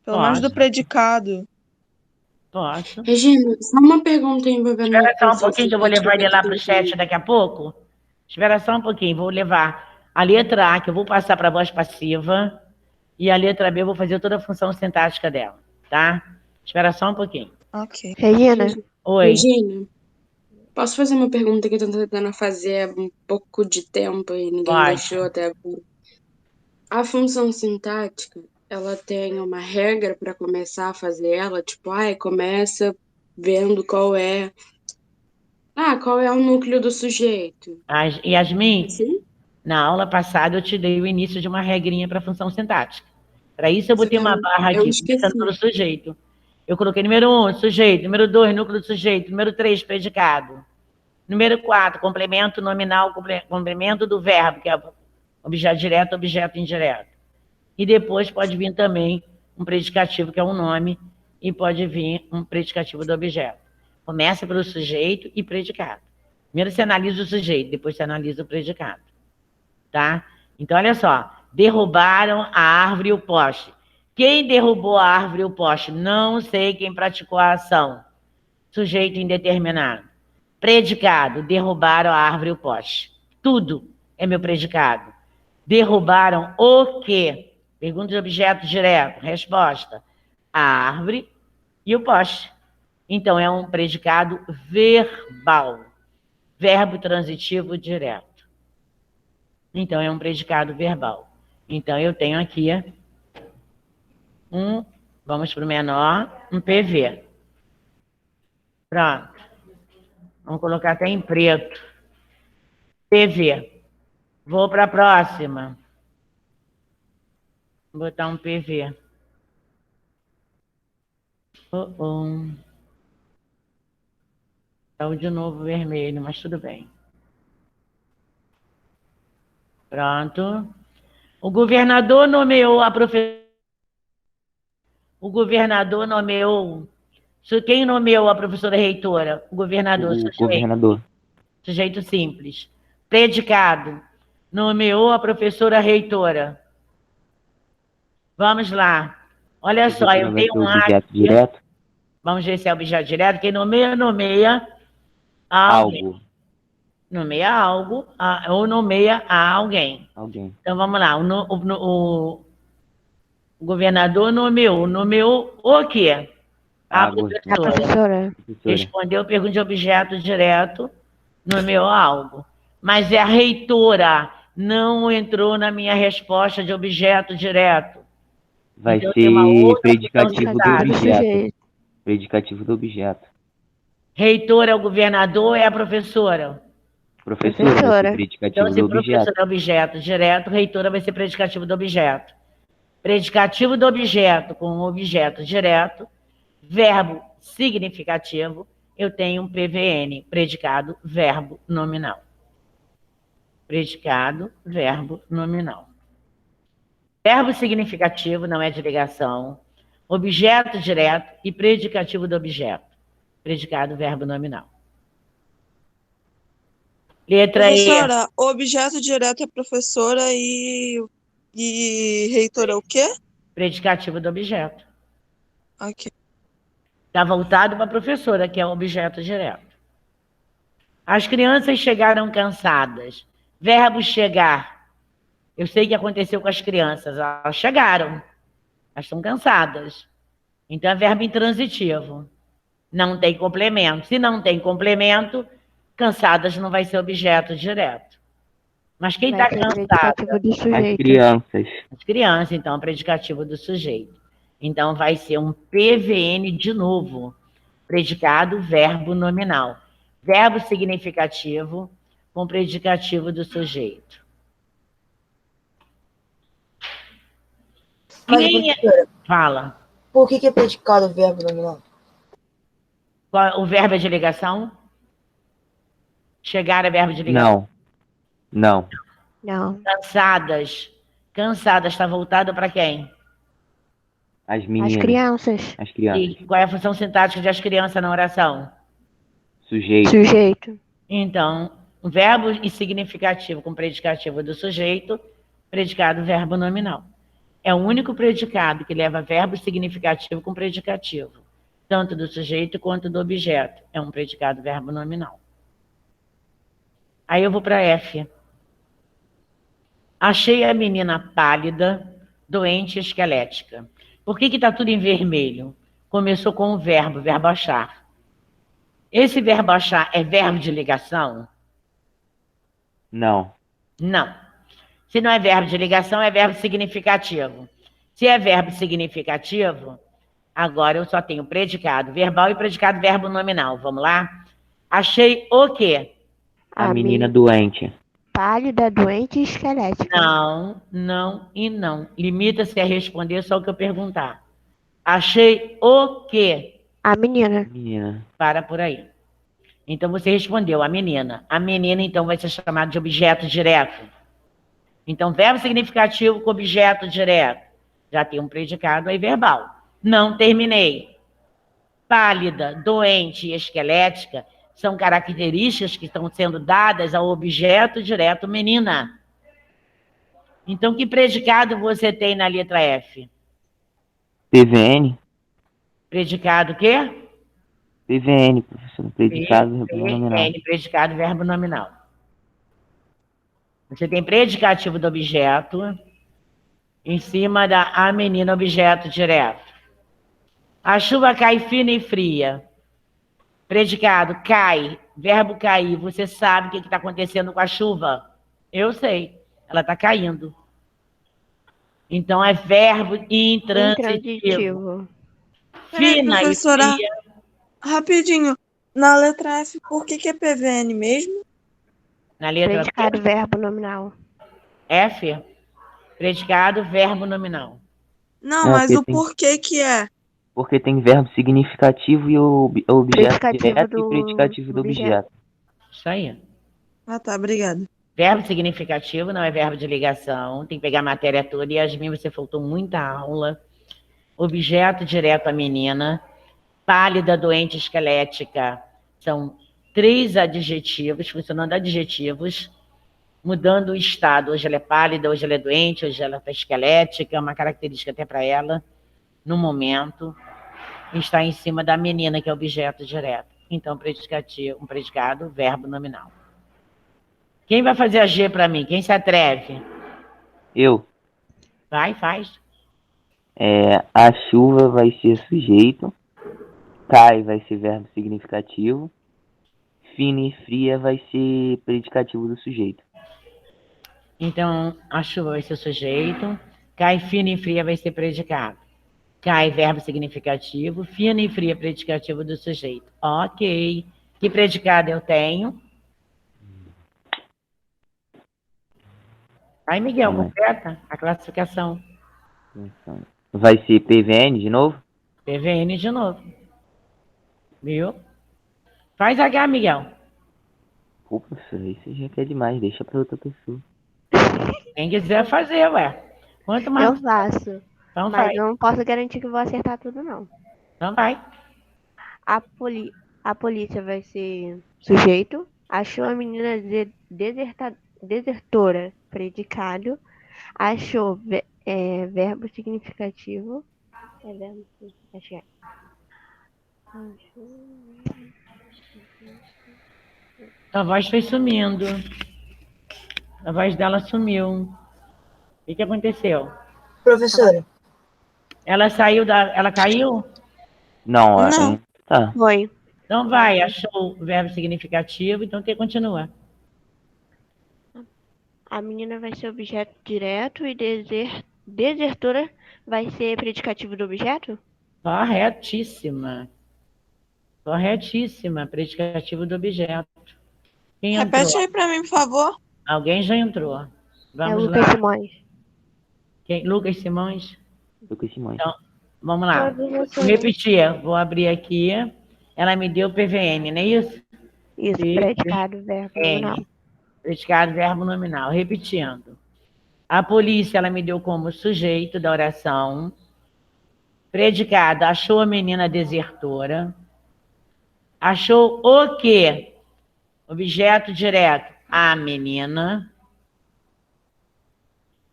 S5: Pelo menos do predicado.
S1: Posso.
S4: Regina, só uma pergunta envolvendo...
S1: Espera só um pouquinho que eu vou levar ele lá para o chat daqui a pouco. Espera só um pouquinho, vou levar a letra A, que eu vou passar para a voz passiva, e a letra B eu vou fazer toda a função sintática dela, tá? Espera só um pouquinho.
S5: Ok.
S2: Regina.
S1: Oi.
S4: Regina, posso fazer uma pergunta que eu tô tentando fazer há um pouco de tempo e ninguém deixou até agora? A função sintática, ela tem uma regra para começar a fazer ela? Tipo, começa vendo qual é o núcleo do sujeito.
S1: Yasmin,
S4: Sim?
S1: na aula passada eu te dei o início de uma regrinha para função sintática. Para isso eu botei uma barra aqui, começando pelo sujeito. Eu coloquei número 1, sujeito. Número 2, núcleo do sujeito. Número 3, predicado. Número 4, complemento nominal, complemento do verbo, que é objeto direto, objeto indireto. E depois pode vir também um predicativo, que é um nome, e pode vir um predicativo do objeto. Começa pelo sujeito e predicado. Primeiro você analisa o sujeito, depois você analisa o predicado. Tá? Então, olha só. Derrubaram a árvore e o poste. Quem derrubou a árvore e o poste? Não sei quem praticou a ação. Sujeito indeterminado. Predicado. Derrubaram a árvore e o poste. Tudo é meu predicado. Derrubaram o quê? Pergunta de objeto direto. Resposta. A árvore e o poste. Então, é um predicado verbal. Verbo transitivo direto. Então, é um predicado verbal. Então, eu tenho aqui vamos para o menor, um PV. Pronto. Vamos colocar até em preto. PV. Vou para a próxima. Vou botar um PV. Saiu de novo vermelho, mas tudo bem. Pronto. O governador nomeou a professora. O governador nomeou... Quem nomeou a professora reitora? O governador.
S3: O governador.
S1: Sujeito simples. Predicado. Nomeou a professora reitora. Vamos lá. Olha só, eu tenho um
S3: objeto direto.
S1: Vamos ver se é objeto direto. Quem nomeia
S3: algo.
S1: Nomeia algo ou nomeia a alguém.
S3: Alguém.
S1: Então, vamos lá. O governador nomeou o quê? A professora. Respondeu pergunta de objeto direto, nomeou algo. Mas a reitora não entrou na minha resposta de objeto direto.
S3: Vai
S1: então,
S3: ser predicativo do objeto. Predicativo do objeto.
S1: Reitora é o governador ou é a professora?
S3: Professora, vai ser
S2: Professora.
S3: predicativo
S1: Então, se
S3: do objeto.
S1: professor é objeto direto, reitora vai ser predicativo do objeto. Predicativo do objeto com objeto direto, verbo significativo, eu tenho um PVN, predicado, verbo nominal. Predicado, verbo nominal. Verbo significativo não é de ligação, objeto direto e predicativo do objeto. Predicado, verbo nominal. Letra E.
S5: Professora, objeto direto é professora e reitora é o quê?
S1: Predicativo do objeto.
S5: Ok.
S1: Está voltado para a professora, que é o objeto direto. As crianças chegaram cansadas. Verbo chegar. Eu sei o que aconteceu com as crianças. Elas chegaram. Elas estão cansadas. Então é verbo intransitivo. Não tem complemento. Se não tem complemento, cansadas não vai ser objeto direto. Mas quem está
S2: Vai ser
S1: cansado?
S2: predicativo do
S3: As
S2: sujeito.
S3: crianças.
S1: As crianças, então, é predicativo do sujeito. Então, vai ser um PVN de novo. Predicado, verbo nominal. Verbo significativo com predicativo do sujeito.
S8: Mas,
S1: Quem é...
S8: professora,
S1: Fala.
S8: por que é predicado o verbo nominal?
S1: O verbo é de ligação? Chegar é verbo de ligação?
S3: Não.
S2: Não.
S1: Cansadas. Cansadas está voltado para quem?
S3: As
S2: As
S3: meninas.
S2: crianças.
S3: As crianças.
S1: E qual é a função sintática de as crianças na oração?
S3: Sujeito.
S2: Sujeito.
S1: Então, o verbo e significativo com predicativo do sujeito, predicado verbo nominal. É o único predicado que leva verbo significativo com predicativo, tanto do sujeito quanto do objeto. É um predicado verbo nominal. Aí eu vou para F. Achei a menina pálida, doente e esquelética. Por que está tudo em vermelho? Começou com o verbo achar. Esse verbo achar é verbo de ligação?
S3: Não.
S1: Não. Se não é verbo de ligação, é verbo significativo. Se é verbo significativo, agora eu só tenho predicado verbal e predicado verbo nominal. Vamos lá? Achei o quê?
S3: A menina doente.
S2: Pálida, doente e esquelética.
S1: Não, não e não. Limita-se a responder só o que eu perguntar. Achei o quê?
S2: A menina.
S3: Menina.
S1: Para por aí. Então você respondeu, a menina. A menina, então, vai ser chamada de objeto direto. Então, verbo significativo com objeto direto. Já tem um predicado aí verbal. Não terminei. Pálida, doente e esquelética são características que estão sendo dadas ao objeto direto menina. Então, que predicado você tem na letra F?
S3: PVN.
S1: Predicado o quê?
S3: PVN, professor. Predicado, verbo nominal.
S1: Predicado, verbo nominal. Você tem predicativo do objeto em cima da a menina, objeto direto. A chuva cai fina e fria. Predicado, cai, verbo cair. Você sabe o que está acontecendo com a chuva? Eu sei, ela está caindo. Então, é verbo intransitivo. Fina e fria.
S5: Rapidinho. Na letra F, por que é PVN mesmo?
S1: Na letra
S2: Predicado verbo nominal.
S1: F, predicado verbo nominal.
S5: Não, mas o porquê que é?
S3: Porque tem verbo significativo e o objeto
S2: Predicativo
S3: direto
S2: do
S3: e predicativo do objeto.
S1: Isso aí.
S5: Ah, tá, obrigada.
S1: Verbo significativo não é verbo de ligação. Tem que pegar a matéria toda. Yasmin, você faltou muita aula. Objeto direto a menina. Pálida, doente, esquelética. São 3 adjetivos, funcionando adjetivos, mudando o estado. Hoje ela é pálida, hoje ela é doente, hoje ela está esquelética, uma característica até para ela, no momento, está em cima da menina, que é objeto direto. Então, predicativo, um predicado, verbo nominal. Quem vai fazer a G para mim? Quem se atreve?
S3: Eu.
S1: Vai, faz.
S3: A chuva vai ser sujeito. Cai vai ser verbo significativo. Fina e fria vai ser predicativo do sujeito.
S1: Então, a chuva vai ser sujeito. Cai fina e fria vai ser predicado. Cai, verbo significativo. Fina e fria, predicativo do sujeito. Ok. Que predicado eu tenho? Aí, Miguel,
S3: Calma aí.
S1: completa a classificação.
S3: Vai ser PVN de novo?
S1: PVN de novo. Viu? Faz H, Miguel.
S3: Pô, professor, isso já quer demais. Deixa pra outra pessoa.
S1: Quem quiser fazer, ué. Quanto mais.
S2: Eu faço.
S1: Então
S2: Mas
S1: vai.
S2: eu não posso garantir que vou acertar tudo, não.
S1: Então vai.
S2: A, poli... a polícia vai ser sujeito. Achou a menina desertora, predicado. Achou verbo significativo. É verbo significativo.
S1: A voz foi sumindo. A voz dela sumiu. O que aconteceu?
S8: Professora,
S1: Ela saiu da. Ela caiu?
S3: Não,
S5: Não.
S3: tá.
S2: Foi.
S1: Então vai, achou o verbo significativo, então continua.
S2: A menina vai ser objeto direto e desertora vai ser predicativo do objeto?
S1: Corretíssima. Corretíssima. Predicativo do objeto. Quem entrou?
S5: Repete aí pra mim, por favor.
S1: Alguém já entrou.
S2: É
S1: Vamos
S2: Lucas
S1: lá.
S2: Simões.
S1: Lucas Simões?
S3: Lucas Simões.
S1: Então, vamos lá.
S2: Pode
S1: Vou
S2: você.
S1: repetir. Vou abrir aqui. Ela me deu PVN, não é isso?
S2: Isso, predicado, verbo nominal.
S1: Predicado, verbo nominal. Repetindo. A polícia, ela me deu como sujeito da oração. Predicado, achou a menina desertora. Achou o quê? Objeto direto, a menina.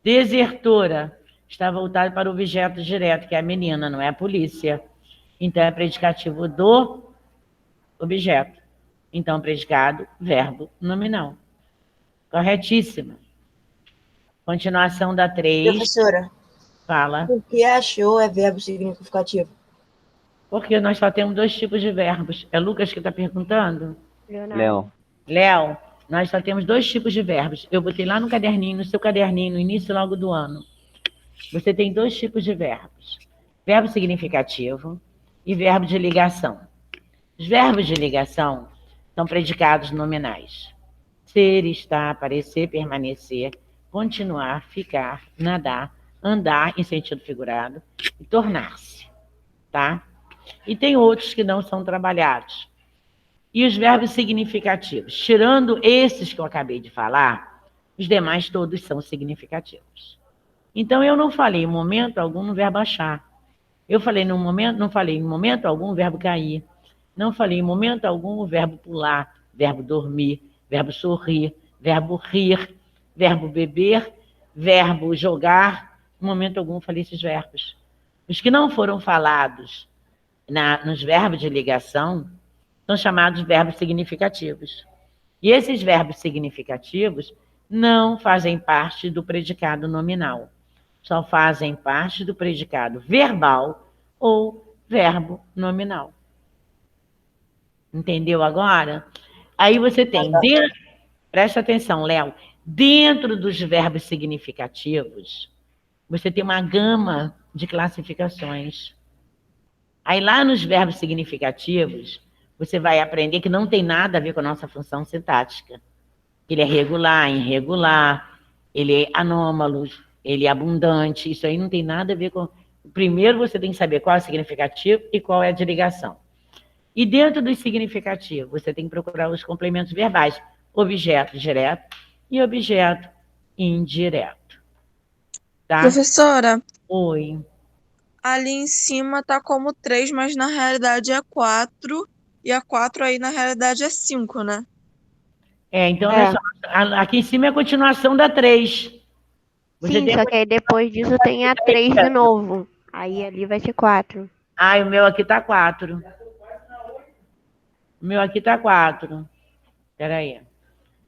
S1: Desertora, está voltado para o objeto direto, que é a menina, não é a polícia. Então, é predicativo do objeto. Então, predicado, verbo nominal. Corretíssima. Continuação da 3.
S8: professora,
S1: Fala.
S8: o que achou é verbo significativo?
S1: Porque nós só temos 2 tipos de verbos. É Lucas que está perguntando?
S3: Léo.
S1: Léo, nós só temos 2 tipos de verbos. Eu botei lá no caderninho, no seu caderninho, no início logo do ano. Você tem 2 tipos de verbos. Verbo significativo e verbo de ligação. Os verbos de ligação são predicados nominais. Ser, estar, aparecer, permanecer, continuar, ficar, nadar, andar em sentido figurado e tornar-se, tá? E tem outros que não são trabalhados. E os verbos significativos? Tirando esses que eu acabei de falar, os demais todos são significativos. Então, eu não falei em momento algum no verbo achar. Eu falei no momento, não falei em momento algum o verbo cair. Não falei em momento algum o verbo pular, verbo dormir, verbo sorrir, verbo rir, verbo beber, verbo jogar. Em momento algum falei esses verbos. Os que não foram falados nos verbos de ligação são chamados verbos significativos. E esses verbos significativos não fazem parte do predicado nominal. Só fazem parte do predicado verbal ou verbo nominal. Entendeu agora? Aí você tem, presta atenção, Léo, dentro dos verbos significativos, você tem uma gama de classificações. Aí lá nos verbos significativos, você vai aprender que não tem nada a ver com a nossa função sintática. Ele é regular, irregular, ele é anômalo, ele é abundante, isso aí não tem nada a ver com... Primeiro você tem que saber qual é o significativo e qual é a de ligação. E dentro do significativo, você tem que procurar os complementos verbais, objeto direto e objeto indireto. Tá?
S5: Professora,
S1: Oi.
S5: ali em cima tá como 3, mas na realidade é 4. E a 4 aí na realidade é 5, né?
S1: Então, olha só, aqui em cima é a continuação da 3.
S2: Sim, só que aí depois disso tem a 3 de novo. Aí ali vai ser 4.
S1: Ah, o meu aqui tá 4. O meu aqui tá 4. Espera aí.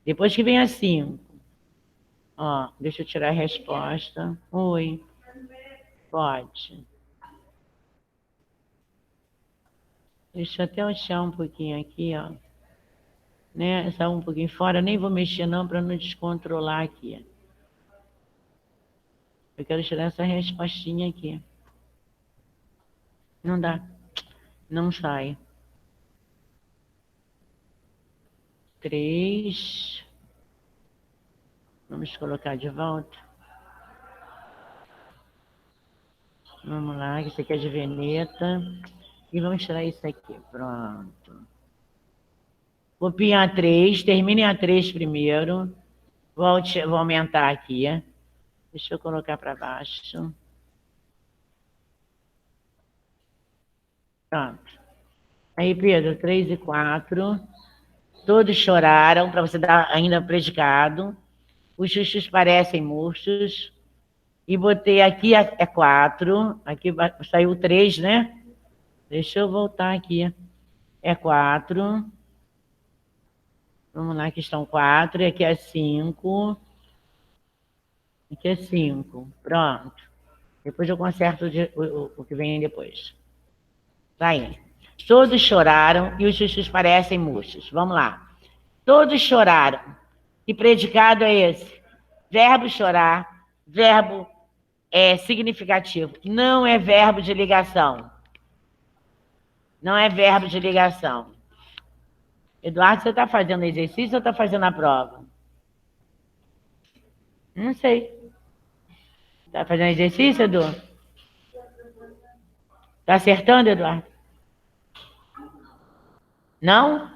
S1: Depois que vem a 5. Ó, deixa eu tirar a resposta. Oi. Pode. Deixa eu até achar um pouquinho aqui, ó. Né? Essa um pouquinho fora. Eu nem vou mexer não para não descontrolar aqui. Eu quero tirar essa respostinha aqui. Não dá. Não sai. 3. Vamos colocar de volta. Vamos lá, isso aqui é de Veneta. E vamos tirar isso aqui. Pronto. Copiem a 3, terminem a 3 primeiro. Vou aumentar aqui. Deixa eu colocar para baixo. Pronto. Aí, Pedro, 3 e 4. Todos choraram, para você dar ainda predicado. Os chuchus parecem murchos. E botei aqui, é 4. Aqui saiu 3, né? Deixa eu voltar aqui. É 4. Vamos lá, aqui estão 4. E aqui é 5. Aqui é 5. Pronto. Depois eu conserto o que vem depois. Tá aí. Todos choraram e os chuchus parecem murchos. Vamos lá. Todos choraram. Que predicado é esse? Verbo chorar, verbo significativo. Não é verbo de ligação. Não é verbo de ligação. Eduardo, você está fazendo exercício ou está fazendo a prova? Não sei. Está fazendo exercício, Edu? Está acertando, Eduardo? Não?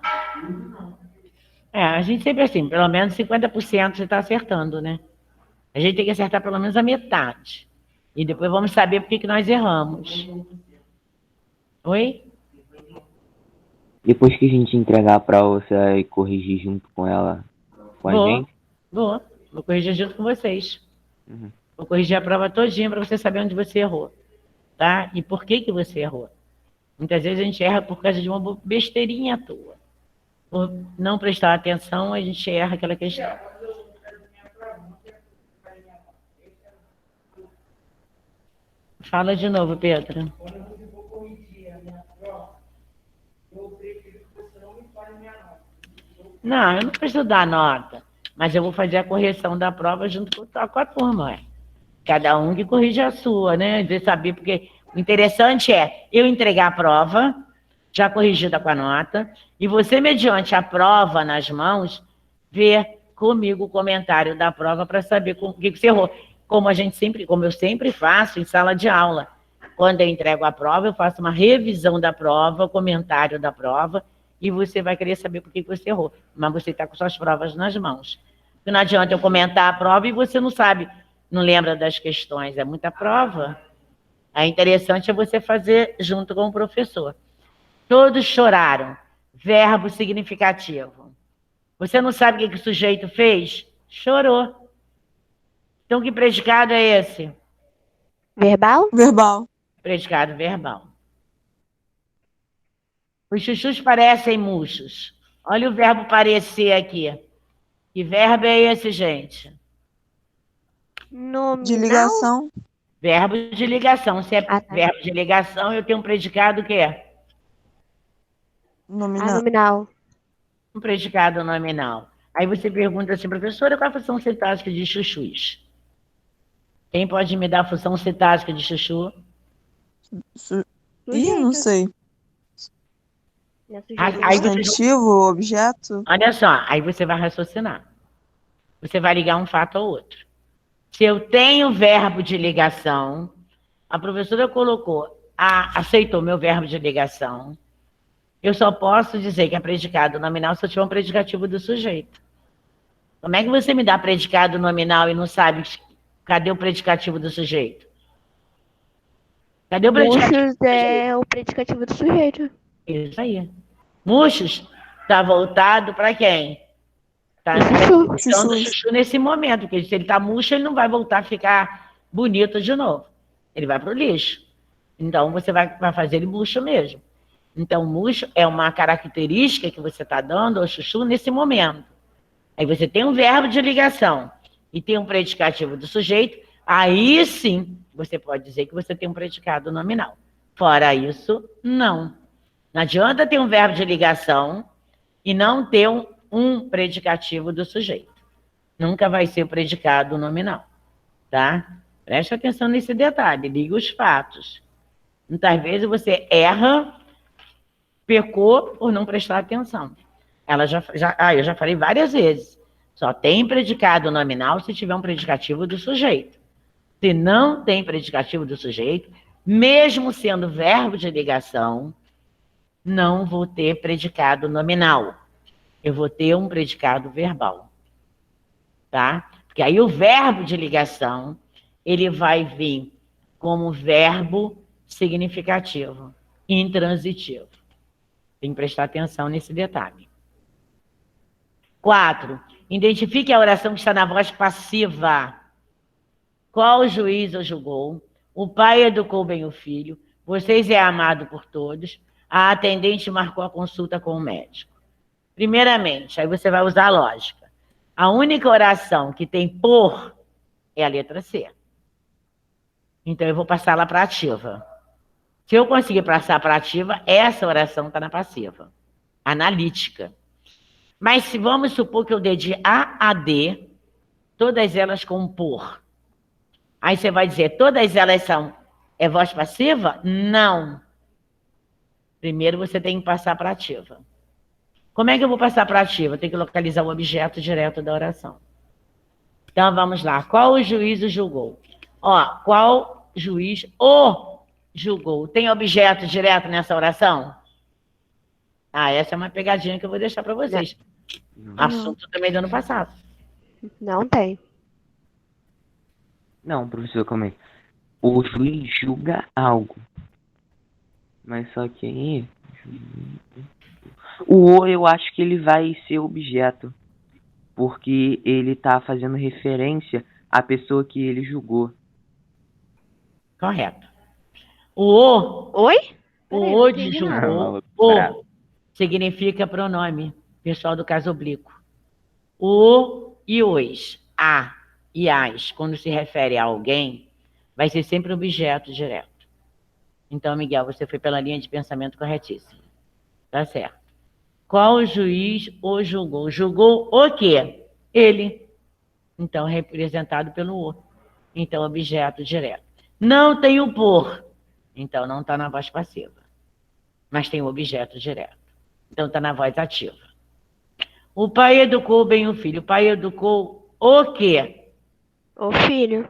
S1: A gente sempre assim, pelo menos 50% você está acertando, né? A gente tem que acertar pelo menos a metade. E depois vamos saber por que nós erramos. Oi?
S3: Depois que a gente entregar a prova, você vai corrigir junto com ela, com a gente?
S1: Vou corrigir junto com vocês.
S3: Uhum.
S1: Vou corrigir a prova todinha para você saber onde você errou. Tá? E por que você errou. Muitas vezes a gente erra por causa de uma besteirinha à toa. Por não prestar atenção, a gente erra aquela questão. Fala de novo, Pedro. Não, eu não preciso dar nota, mas eu vou fazer a correção da prova junto com a turma. Cada um que corrige a sua, né? De saber, porque o interessante é eu entregar a prova, já corrigida com a nota, e você, mediante a prova nas mãos, ver comigo o comentário da prova para saber o que você errou. Como eu sempre faço em sala de aula. Quando eu entrego a prova, eu faço uma revisão da prova, comentário da prova, e você vai querer saber por que você errou. Mas você está com suas provas nas mãos. Porque não adianta eu comentar a prova e você não sabe, não lembra das questões. É muita prova. É interessante você fazer junto com o professor. Todos choraram. Verbo significativo. Você não sabe o que o sujeito fez? Chorou. Então, que predicado é esse?
S2: Verbal?
S5: Verbal.
S1: Predicado verbal. Os chuchus parecem murchos. Olha o verbo parecer aqui. Que verbo é esse, gente?
S2: Nominal?
S5: De ligação.
S1: Verbo de ligação. Se é
S2: tá.
S1: verbo de ligação, eu tenho um predicado que é?
S5: Nominal.
S2: Nominal.
S1: Um predicado nominal. Aí você pergunta assim, professora, qual a função sintática de chuchus? Quem pode me dar a função sintática de chuchu?
S5: Ih, não sei.
S1: Aí você...
S5: Substantivo, objeto?
S1: Olha só, aí você vai raciocinar. Você vai ligar um fato ao outro. Se eu tenho verbo de ligação, a professora colocou, aceitou meu verbo de ligação, eu só posso dizer que é predicado nominal se eu tiver um predicativo do sujeito. Como é que você me dá predicado nominal e não sabe cadê o predicativo do sujeito? Cadê o predicativo?
S2: Murchos é o predicativo do sujeito.
S1: Isso aí. Murchos está voltado para quem? Está
S2: Chuchu.
S1: chuchu nesse momento, porque se ele está murcho, ele não vai voltar a ficar bonito de novo. Ele vai para o lixo. Então, você vai fazer ele murcho mesmo. Então, murcho é uma característica que você está dando ao chuchu nesse momento. Aí você tem um verbo de ligação e tem um predicativo do sujeito, aí sim você pode dizer que você tem um predicado nominal. Fora isso, não. Não adianta ter um verbo de ligação e não ter um predicativo do sujeito. Nunca vai ser o predicado nominal, tá? Preste atenção nesse detalhe, liga os fatos. Muitas vezes você erra, pecou por não prestar atenção. Eu já falei várias vezes. Só tem predicado nominal se tiver um predicativo do sujeito. Se não tem predicativo do sujeito, mesmo sendo verbo de ligação, não vou ter predicado nominal. Eu vou ter um predicado verbal. Tá? Porque aí o verbo de ligação, ele vai vir como verbo significativo, intransitivo. Tem que prestar atenção nesse detalhe. 4. Identifique a oração que está na voz passiva. Qual juiz o julgou? O pai educou bem o filho. Vocês é amado por todos. A atendente marcou a consulta com o médico. Primeiramente, aí você vai usar a lógica. A única oração que tem por é a letra C. Então, eu vou passar ela para ativa. Se eu conseguir passar para ativa, essa oração está na passiva. Analítica. Mas se vamos supor que eu dê de A a D, todas elas com por. Aí você vai dizer, todas elas são... É voz passiva? Não. Primeiro você tem que passar para ativa. Como é que eu vou passar para ativa? Eu tenho que localizar o objeto direto da oração. Então, vamos lá. Qual o juiz o julgou? Ó, qual juiz o julgou? Tem objeto direto nessa oração? Ah, essa é uma pegadinha que eu vou deixar para vocês. Assunto também do ano passado.
S2: Não tem.
S3: Não, professor, calma aí. O juiz julga algo. Mas só que aí... O eu acho que ele vai ser objeto. Porque ele tá fazendo referência à pessoa que ele julgou.
S1: Correto. O
S2: Oi?
S1: o de
S3: Ah,
S1: julgou,
S3: maluco,
S1: o
S3: bravo.
S1: significa pronome, pessoal do caso oblíquo. O e os, a e as, quando se refere a alguém, vai ser sempre objeto direto. Então, Miguel, você foi pela linha de pensamento corretíssima. Tá certo. Qual juiz o julgou? Julgou o quê? Ele. Então, representado pelo o. Então, objeto direto. Não tem o por. Então, não está na voz passiva. Mas tem o objeto direto. Então, está na voz ativa. O pai educou bem o filho. O pai educou o quê?
S2: O filho.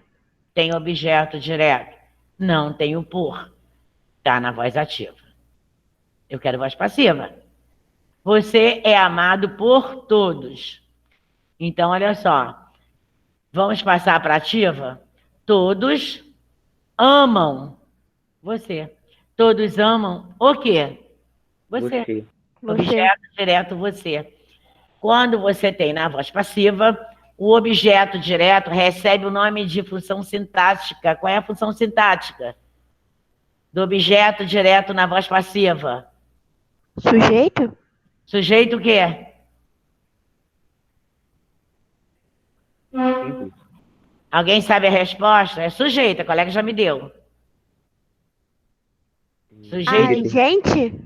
S1: Tem objeto direto? Não tem o por. Está na voz ativa. Eu quero voz passiva. Você é amado por todos. Então, olha só. Vamos passar para ativa? Todos amam você. Todos amam o quê? Você. Objeto direto, você. Quando você tem na voz passiva, o objeto direto recebe o nome de função sintática. Qual é a função sintática do objeto direto na voz passiva?
S2: Sujeito?
S1: Sujeito o quê? Alguém sabe a resposta? É sujeito, a colega já me deu. Sujeito.
S2: Agente?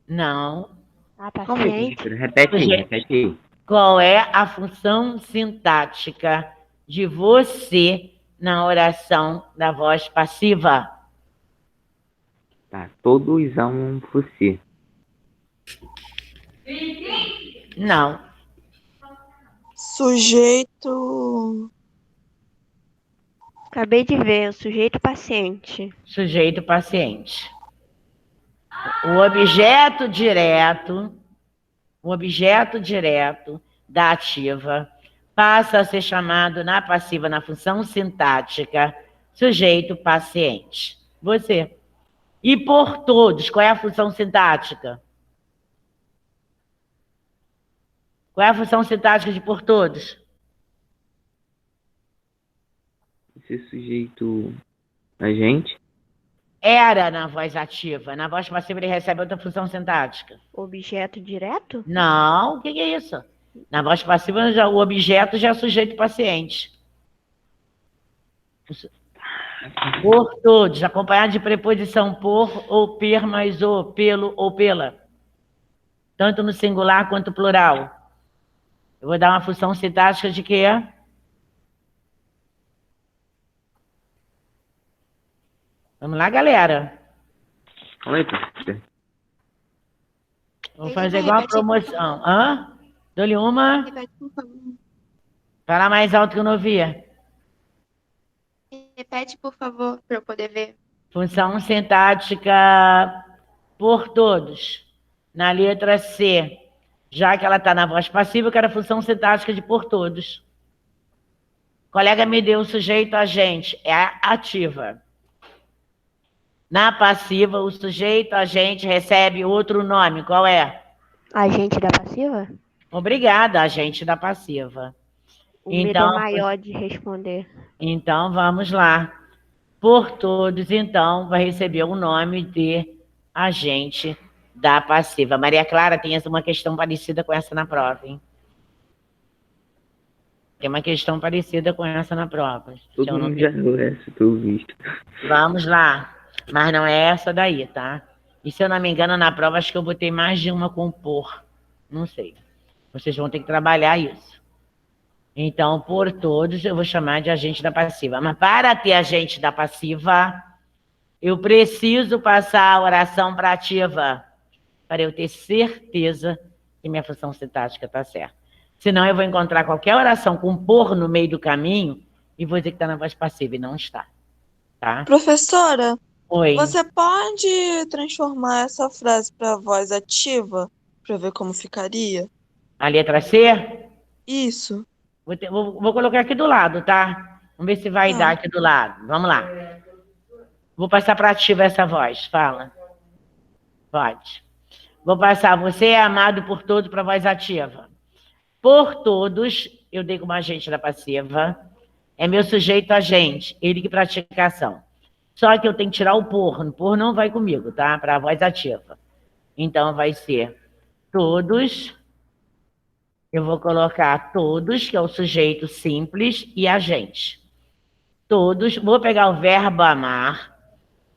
S1: Não.
S2: Paciente?
S3: Repete aí.
S1: Qual é a função sintática de você na oração da voz passiva?
S3: Tá, todos amam você.
S1: Não.
S5: Sujeito.
S2: Acabei de ver, sujeito paciente.
S1: Sujeito paciente. O objeto direto da ativa passa a ser chamado na passiva, na função sintática, sujeito paciente. Você. E por todos, qual é a função sintática? Qual é a função sintática de por todos?
S3: Esse sujeito agente?
S1: Era na voz ativa. Na voz passiva ele recebe outra função sintática.
S2: Objeto direto?
S1: Não, o que é isso? Na voz passiva o objeto já é sujeito paciente. Por todos, acompanhado de preposição por ou per mais o, pelo ou pela. Tanto no singular quanto no plural. Eu vou dar uma função sintática de quê? Vamos lá, galera.
S3: Oi, professor.
S1: Vou fazer igual a promoção. Hã? Dou-lhe uma. Fala mais alto que eu não ouvia.
S7: Repete, por favor, para eu poder ver.
S1: Função sintática por todos. Na letra C. Já que ela está na voz passiva, eu quero a função sintática de por todos. O colega me deu o sujeito agente. É a ativa. Na passiva, o sujeito agente recebe outro nome. Qual é?
S2: Agente da passiva?
S1: Obrigada, agente da passiva.
S2: O medo
S1: Então,
S2: é maior de responder.
S1: Então, vamos lá. Por todos, então, vai receber o nome de agente da passiva. Maria Clara, tem uma questão parecida com essa na prova, hein? Tem uma questão parecida com essa na prova.
S3: Todo mundo já viu essa, pelo visto.
S1: Vamos lá. Mas não é essa daí, tá? E se eu não me engano, na prova, acho que eu botei mais de uma com por. Não sei. Vocês vão ter que trabalhar isso. Então, por todos, eu vou chamar de agente da passiva. Mas para ter agente da passiva, eu preciso passar a oração para ativa, para eu ter certeza que minha função sintática está certa. Senão, eu vou encontrar qualquer oração com por no meio do caminho e vou dizer que está na voz passiva e não está. Tá?
S5: Professora,
S1: Oi.
S5: você pode transformar essa frase para voz ativa para ver como ficaria?
S1: A letra C?
S5: Isso.
S1: Vou colocar aqui do lado, tá? Vamos ver se vai dar aqui do lado. Vamos lá. Vou passar para ativa essa voz. Fala. Pode. Vou passar. Você é amado por todos para voz ativa. Por todos, eu dei como agente da passiva. É meu sujeito agente. Ele que pratica a ação. Só que eu tenho que tirar o por. O por não vai comigo, tá? Para a voz ativa. Então, vai ser todos. Eu vou colocar todos, que é o sujeito simples, e agente. Todos. Vou pegar o verbo amar,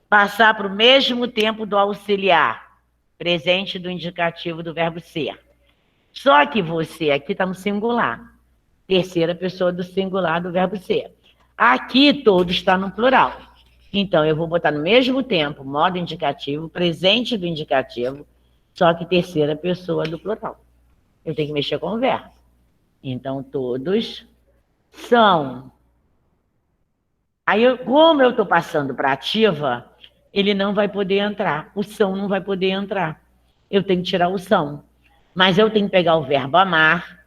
S1: passar para o mesmo tempo do auxiliar, presente do indicativo do verbo ser. Só que você aqui está no singular. Terceira pessoa do singular do verbo ser. Aqui todos está no plural. Então, eu vou botar no mesmo tempo, modo indicativo, presente do indicativo, só que terceira pessoa do plural. Eu tenho que mexer com o verbo. Então, todos são. Aí, como eu estou passando para ativa, ele não vai poder entrar. O são não vai poder entrar. Eu tenho que tirar o são. Mas eu tenho que pegar o verbo amar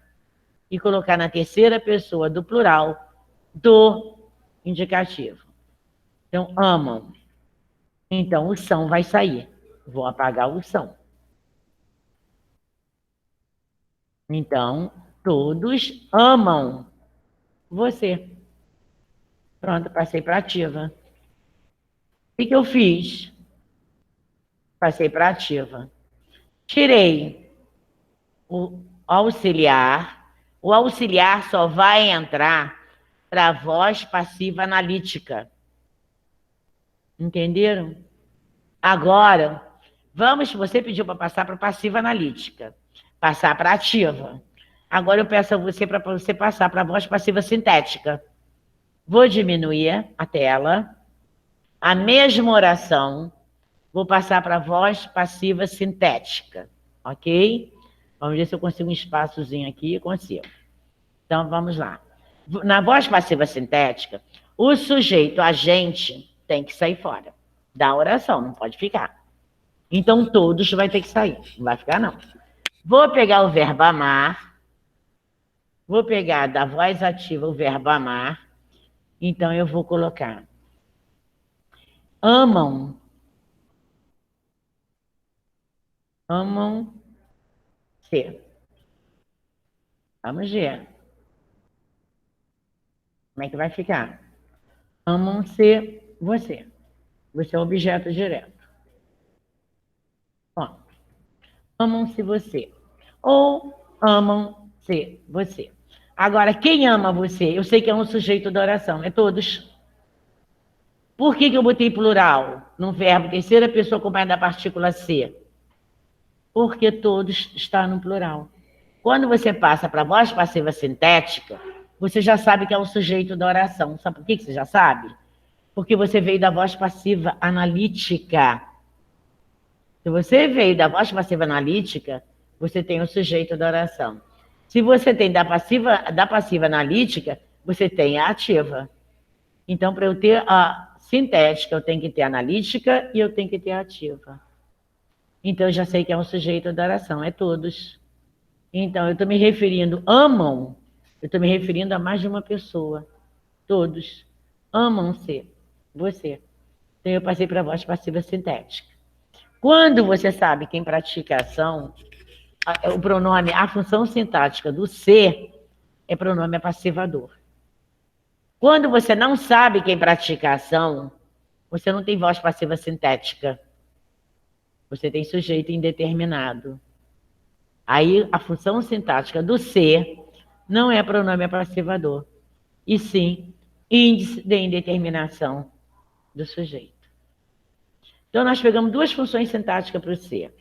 S1: e colocar na terceira pessoa do plural do indicativo. Então, amam. Então, o são vai sair. Vou apagar o são. Então, todos amam você. Pronto, passei para ativa. O que eu fiz? Passei para ativa. Tirei o auxiliar. O auxiliar só vai entrar para a voz passiva analítica. Entenderam? Agora, você pediu para passar para passiva analítica. Passar para ativa. Agora eu peço a você para você passar para a voz passiva sintética. Vou diminuir a tela. A mesma oração, vou passar para a voz passiva sintética. Ok? Vamos ver se eu consigo um espaçozinho aqui. Consigo. Então, vamos lá. Na voz passiva sintética, o sujeito agente tem que sair fora da oração, não pode ficar. Então, todos vai ter que sair. Não vai ficar, não. Vou pegar o verbo amar. Vou pegar da voz ativa o verbo amar. Então, eu vou colocar. Amam. Amam ser. Vamos ver. Como é que vai ficar? Amam ser você. Você é o objeto direto. Ó. Amam-se você. Ou amam-se você. Agora, quem ama você? Eu sei que é um sujeito da oração, é todos. Por que eu botei plural no verbo terceira pessoa acompanhada da partícula ser? Porque todos está no plural. Quando você passa para a voz passiva sintética, você já sabe que é um sujeito da oração. Sabe por que você já sabe? Porque você veio da voz passiva analítica. Se você veio da voz passiva analítica, você tem o sujeito da oração. Se você tem da passiva analítica, você tem a ativa. Então, para eu ter a sintética, eu tenho que ter a analítica e eu tenho que ter a ativa. Então, eu já sei que é um sujeito da oração, é todos. Então, eu estou me referindo, amam, eu estou me referindo a mais de uma pessoa. Todos amam-se, você. Então, eu passei para a voz passiva sintética. Quando você sabe quem pratica a ação, o pronome, a função sintática do ser é pronome passivador. Quando você não sabe quem pratica a ação, você não tem voz passiva sintética. Você tem sujeito indeterminado. Aí, a função sintática do ser não é pronome passivador, e sim índice de indeterminação do sujeito. Então, nós pegamos duas funções sintáticas para o ser.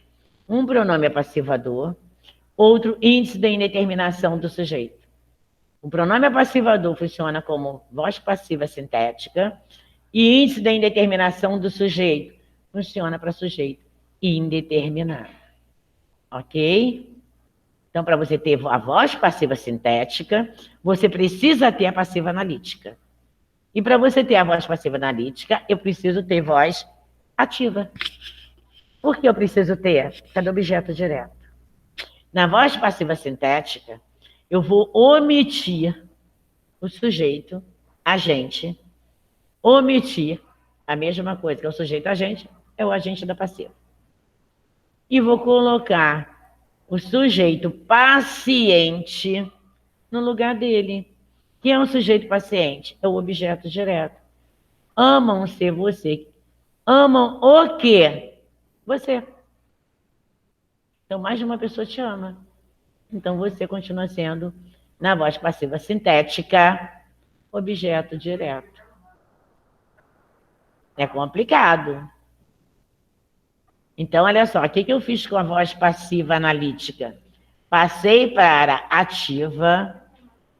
S1: Um pronome passivador, outro índice de indeterminação do sujeito. O pronome passivador funciona como voz passiva sintética e índice de indeterminação do sujeito funciona para sujeito indeterminado. Ok? Então, para você ter a voz passiva sintética, você precisa ter a passiva analítica. E para você ter a voz passiva analítica, eu preciso ter voz ativa. Por que eu preciso ter? Cada objeto direto. Na voz passiva sintética, eu vou omitir o sujeito, agente, omitir a mesma coisa que é o sujeito agente, é o agente da passiva. E vou colocar o sujeito paciente no lugar dele. Quem é um sujeito paciente? É o objeto direto. Amam-se você. Amam o quê? Você. Então, mais de uma pessoa te ama. Então, você continua sendo, na voz passiva sintética, objeto direto. É complicado. Então, olha só, o que eu fiz com a voz passiva analítica? Passei para ativa,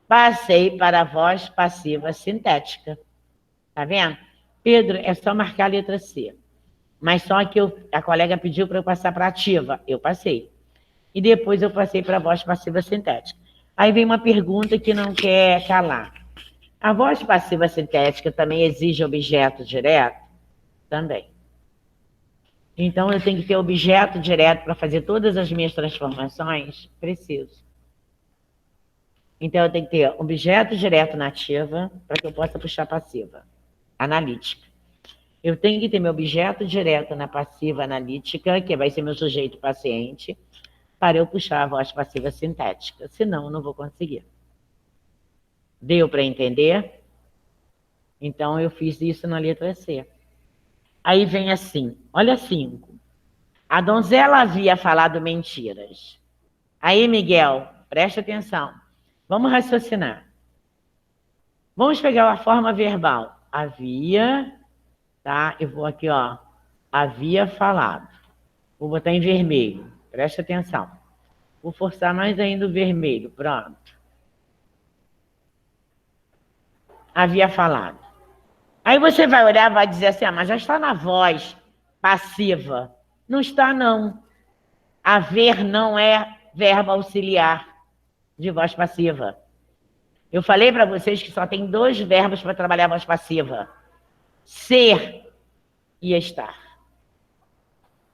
S1: passei para a voz passiva sintética. Tá vendo? Pedro, é só marcar a letra C. Mas só que a colega pediu para eu passar para ativa. Eu passei. E depois eu passei para a voz passiva sintética. Aí vem uma pergunta que não quer calar. A voz passiva sintética também exige objeto direto? Também. Então, eu tenho que ter objeto direto para fazer todas as minhas transformações? Preciso. Então, eu tenho que ter objeto direto na ativa para que eu possa puxar passiva analítica. Eu tenho que ter meu objeto direto na passiva analítica, que vai ser meu sujeito paciente, para eu puxar a voz passiva sintética. Senão, eu não vou conseguir. Deu para entender? Então, eu fiz isso na letra C. Aí vem assim, olha 5. A donzela havia falado mentiras. Aí, Miguel, presta atenção. Vamos raciocinar. Vamos pegar a forma verbal. Havia, tá? Eu vou aqui, ó. Havia falado. Vou botar em vermelho. Presta atenção. Vou forçar mais ainda o vermelho. Pronto. Havia falado. Aí você vai olhar e vai dizer assim, mas já está na voz passiva. Não está, não. Haver não é verbo auxiliar de voz passiva. Eu falei para vocês que só tem 2 verbos para trabalhar a voz passiva. Ser e estar.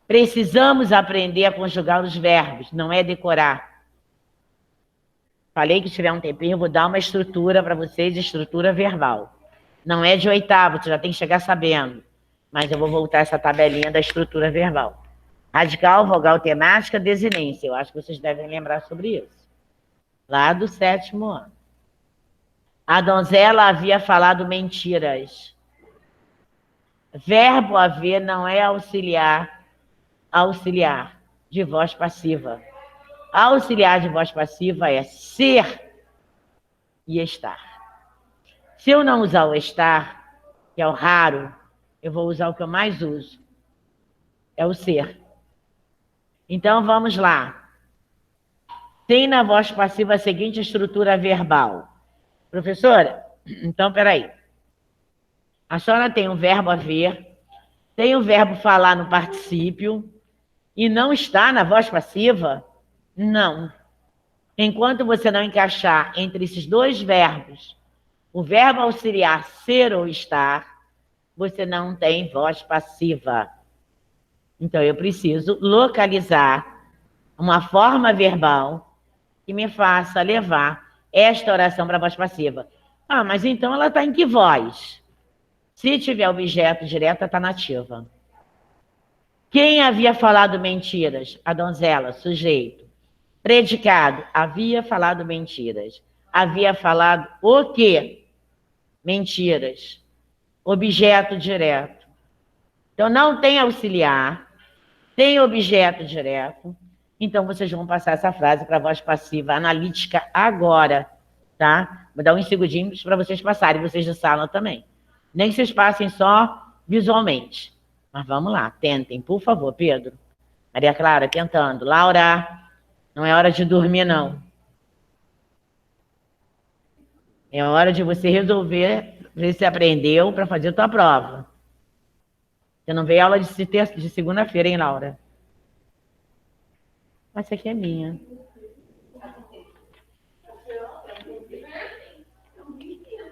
S1: Precisamos aprender a conjugar os verbos, não é decorar. Falei que se tiver um tempinho, eu vou dar uma estrutura para vocês, estrutura verbal. Não é de 8º, você já tem que chegar sabendo. Mas eu vou voltar essa tabelinha da estrutura verbal. Radical, vogal, temática, desinência. Eu acho que vocês devem lembrar sobre isso. Lá do 7º ano. A donzela havia falado mentiras. Verbo haver não é auxiliar de voz passiva. Auxiliar de voz passiva é ser e estar. Se eu não usar o estar, que é o raro, eu vou usar o que eu mais uso. É o ser. Então, vamos lá. Tem na voz passiva a seguinte estrutura verbal. Professora, então, peraí. A senhora tem o verbo haver, tem o verbo falar no particípio, e não está na voz passiva? Não. Enquanto você não encaixar entre esses dois verbos, o verbo auxiliar ser ou estar, você não tem voz passiva. Então, eu preciso localizar uma forma verbal que me faça levar esta oração para a voz passiva. Ah, mas então ela está em que voz? Se tiver objeto direto, está na ativa. Quem havia falado mentiras? A donzela, sujeito. Predicado, havia falado mentiras. Havia falado o quê? Mentiras. Objeto direto. Então, não tem auxiliar, tem objeto direto. Então, vocês vão passar essa frase para a voz passiva analítica agora, tá? Vou dar uns segundinhos para vocês passarem, vocês de sala também. Nem que vocês passem só visualmente. Mas vamos lá, tentem, por favor, Pedro. Maria Clara, tentando. Laura, não é hora de dormir, não. É hora de você resolver, ver se aprendeu para fazer a tua prova. Você não veio aula de segunda-feira, hein, Laura? Essa aqui é minha.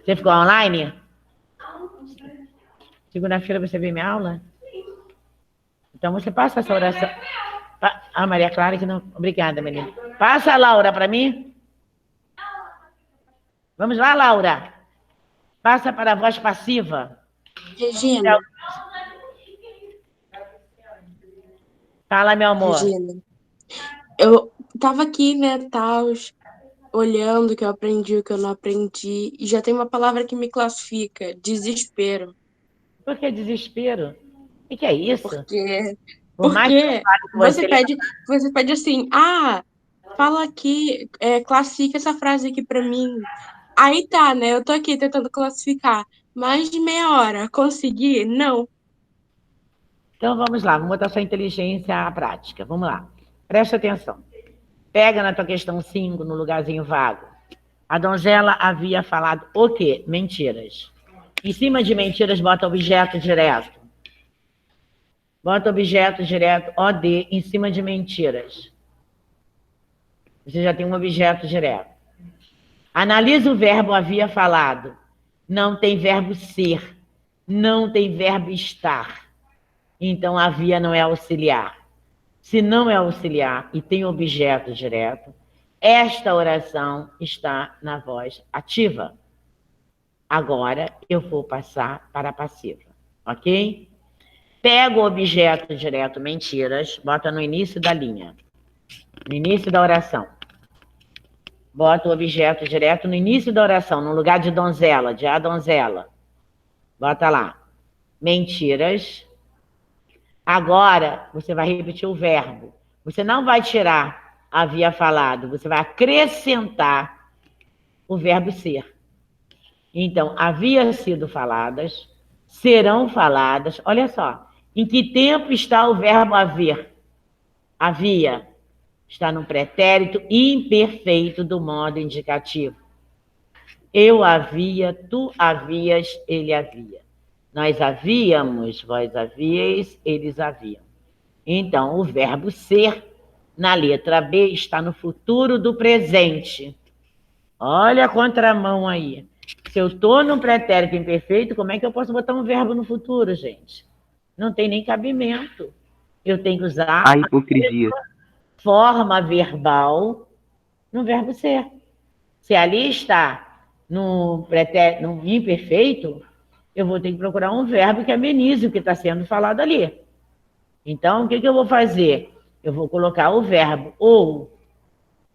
S1: Você ficou online? Segunda-feira você veio minha aula? Então você passa essa oração. Ah, Maria Clara, que não. Obrigada, menina. Passa a Laura para mim. Vamos lá, Laura. Passa para a voz passiva.
S4: Regina.
S1: Fala, meu amor.
S4: Regina. Eu tava aqui, né, tal, olhando o que eu aprendi, o que eu não aprendi, e já tem uma palavra que me classifica: desespero.
S1: Por que desespero? O que é isso?
S4: Porque
S1: Por
S4: você pede assim, fala aqui, classifica essa frase aqui pra mim. Aí tá, né? Eu tô aqui tentando classificar. Mais de meia hora. Consegui? Não.
S1: Então vamos lá, vamos botar sua inteligência à prática. Vamos lá. Presta atenção. Pega na tua questão 5, no lugarzinho vago. A donzela havia falado o quê? Mentiras. Em cima de mentiras, bota objeto direto. Bota objeto direto, OD, em cima de mentiras. Você já tem um objeto direto. Analisa o verbo havia falado. Não tem verbo ser. Não tem verbo estar. Então, havia não é auxiliar. Se não é auxiliar e tem objeto direto, esta oração está na voz ativa. Agora, eu vou passar para a passiva, ok? Pega o objeto direto mentiras, bota no início da linha. No início da oração. Bota o objeto direto no início da oração, no lugar de donzela, de a donzela. Bota lá. Mentiras. Agora, você vai repetir o verbo. Você não vai tirar havia falado, você vai acrescentar o verbo ser. Então, havia sido faladas, serão faladas. Olha só, em que tempo está o verbo haver? Havia. Está no pretérito imperfeito do modo indicativo. Eu havia, tu havias, ele havia. Nós havíamos, vós havíeis, eles haviam. Então, o verbo ser, na letra B, está no futuro do presente. Olha a contramão aí. Se eu estou no pretérito imperfeito, como é que eu posso botar um verbo no futuro, gente? Não tem nem cabimento. Eu tenho que usar
S3: a hipocrisia.
S1: Forma verbal no verbo ser. Se ali está no pretérito, no imperfeito, eu vou ter que procurar um verbo que amenize o que está sendo falado ali. Então, o que eu vou fazer? Eu vou colocar o verbo ou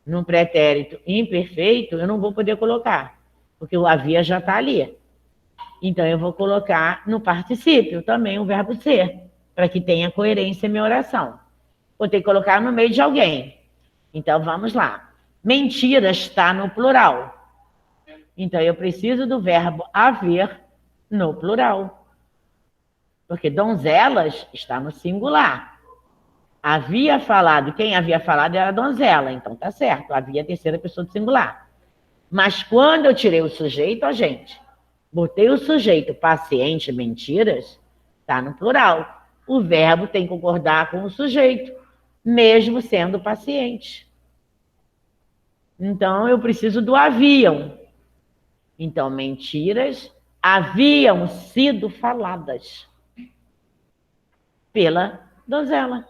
S1: no pretérito imperfeito, eu não vou poder colocar, porque o havia já está ali. Então, eu vou colocar no particípio também o verbo ser, para que tenha coerência a minha oração. Vou ter que colocar no meio de alguém. Então, vamos lá. Mentira está no plural. Então, eu preciso do verbo haver no plural. Porque donzelas está no singular. Havia falado, quem havia falado era a donzela, então tá certo, havia a terceira pessoa do singular. Mas quando eu tirei o sujeito, ó gente, botei o sujeito paciente, mentiras, tá no plural. O verbo tem que concordar com o sujeito, mesmo sendo paciente. Então, eu preciso do haviam. Então, mentiras haviam sido faladas pela donzela.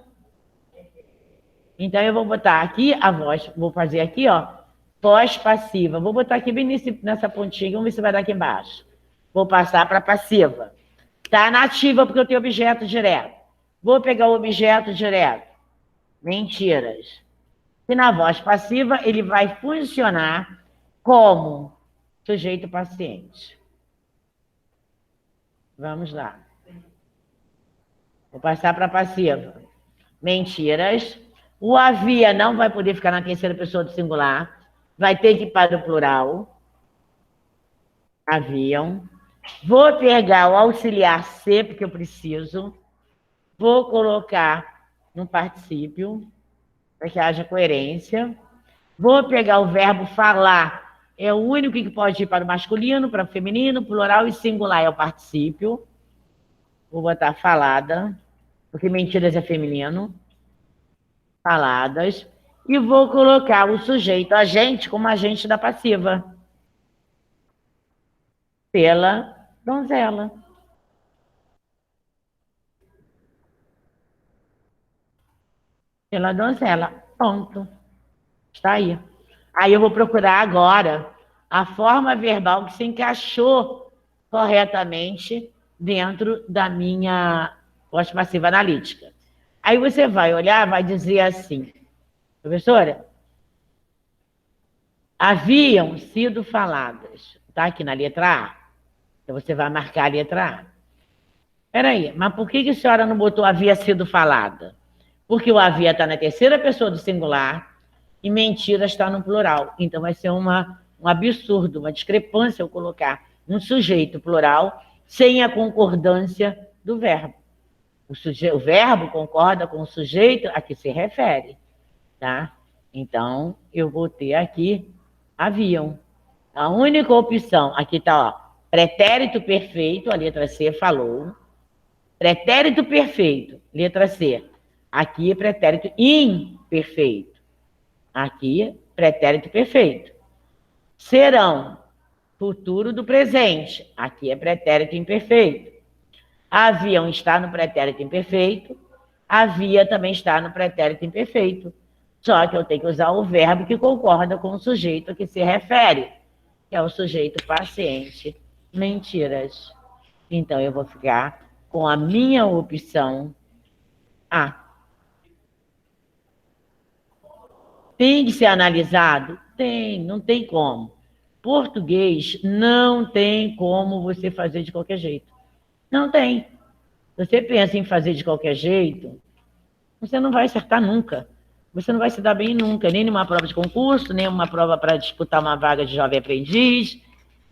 S1: Então, eu vou botar aqui a voz, vou fazer aqui, ó, voz passiva. Vou botar aqui bem nessa pontinha, vamos ver se vai dar aqui embaixo. Vou passar para passiva. Está na ativa porque eu tenho objeto direto. Vou pegar o objeto direto. Mentiras. E na voz passiva, ele vai funcionar como sujeito paciente. Vamos lá. Vou passar para passiva. Mentiras. O havia não vai poder ficar na terceira pessoa do singular. Vai ter que ir para o plural. Haviam. Vou pegar o auxiliar ser, porque eu preciso. Vou colocar no particípio, para que haja coerência. Vou pegar o verbo falar. É o único que pode ir para o masculino, para o feminino, plural e singular é o particípio. Vou botar falada, porque mentiras é feminino. Faladas. E vou colocar o sujeito agente como agente da passiva. Pela donzela. Pela donzela. Ponto. Está aí. Aí eu vou procurar agora a forma verbal que se encaixou corretamente dentro da minha voz passiva analítica. Aí você vai olhar, vai dizer assim, professora, haviam sido faladas, tá aqui na letra A. Então você vai marcar a letra A. Peraí, mas por que a senhora não botou havia sido falada? Porque o havia está na terceira pessoa do singular e mentira está no plural. Então vai ser um absurdo, uma discrepância eu colocar um sujeito plural sem a concordância do verbo. O verbo concorda com o sujeito a que se refere, tá? Então, eu vou ter aqui haviam. A única opção, aqui está, ó, pretérito perfeito, a letra C falou. Pretérito perfeito, letra C. Aqui é pretérito imperfeito. Aqui, pretérito perfeito. Serão, futuro do presente. Aqui é pretérito imperfeito. Haviam está no pretérito imperfeito. Havia também está no pretérito imperfeito. Só que eu tenho que usar o verbo que concorda com o sujeito a que se refere, que é o sujeito paciente. Mentiras. Então, eu vou ficar com a minha opção A. Tem que ser analisado? Tem, não tem como. Português não tem como você fazer de qualquer jeito. Não tem. Se você pensa em fazer de qualquer jeito, você não vai acertar nunca. Você não vai se dar bem nunca, nem numa prova de concurso, nem numa prova para disputar uma vaga de jovem aprendiz,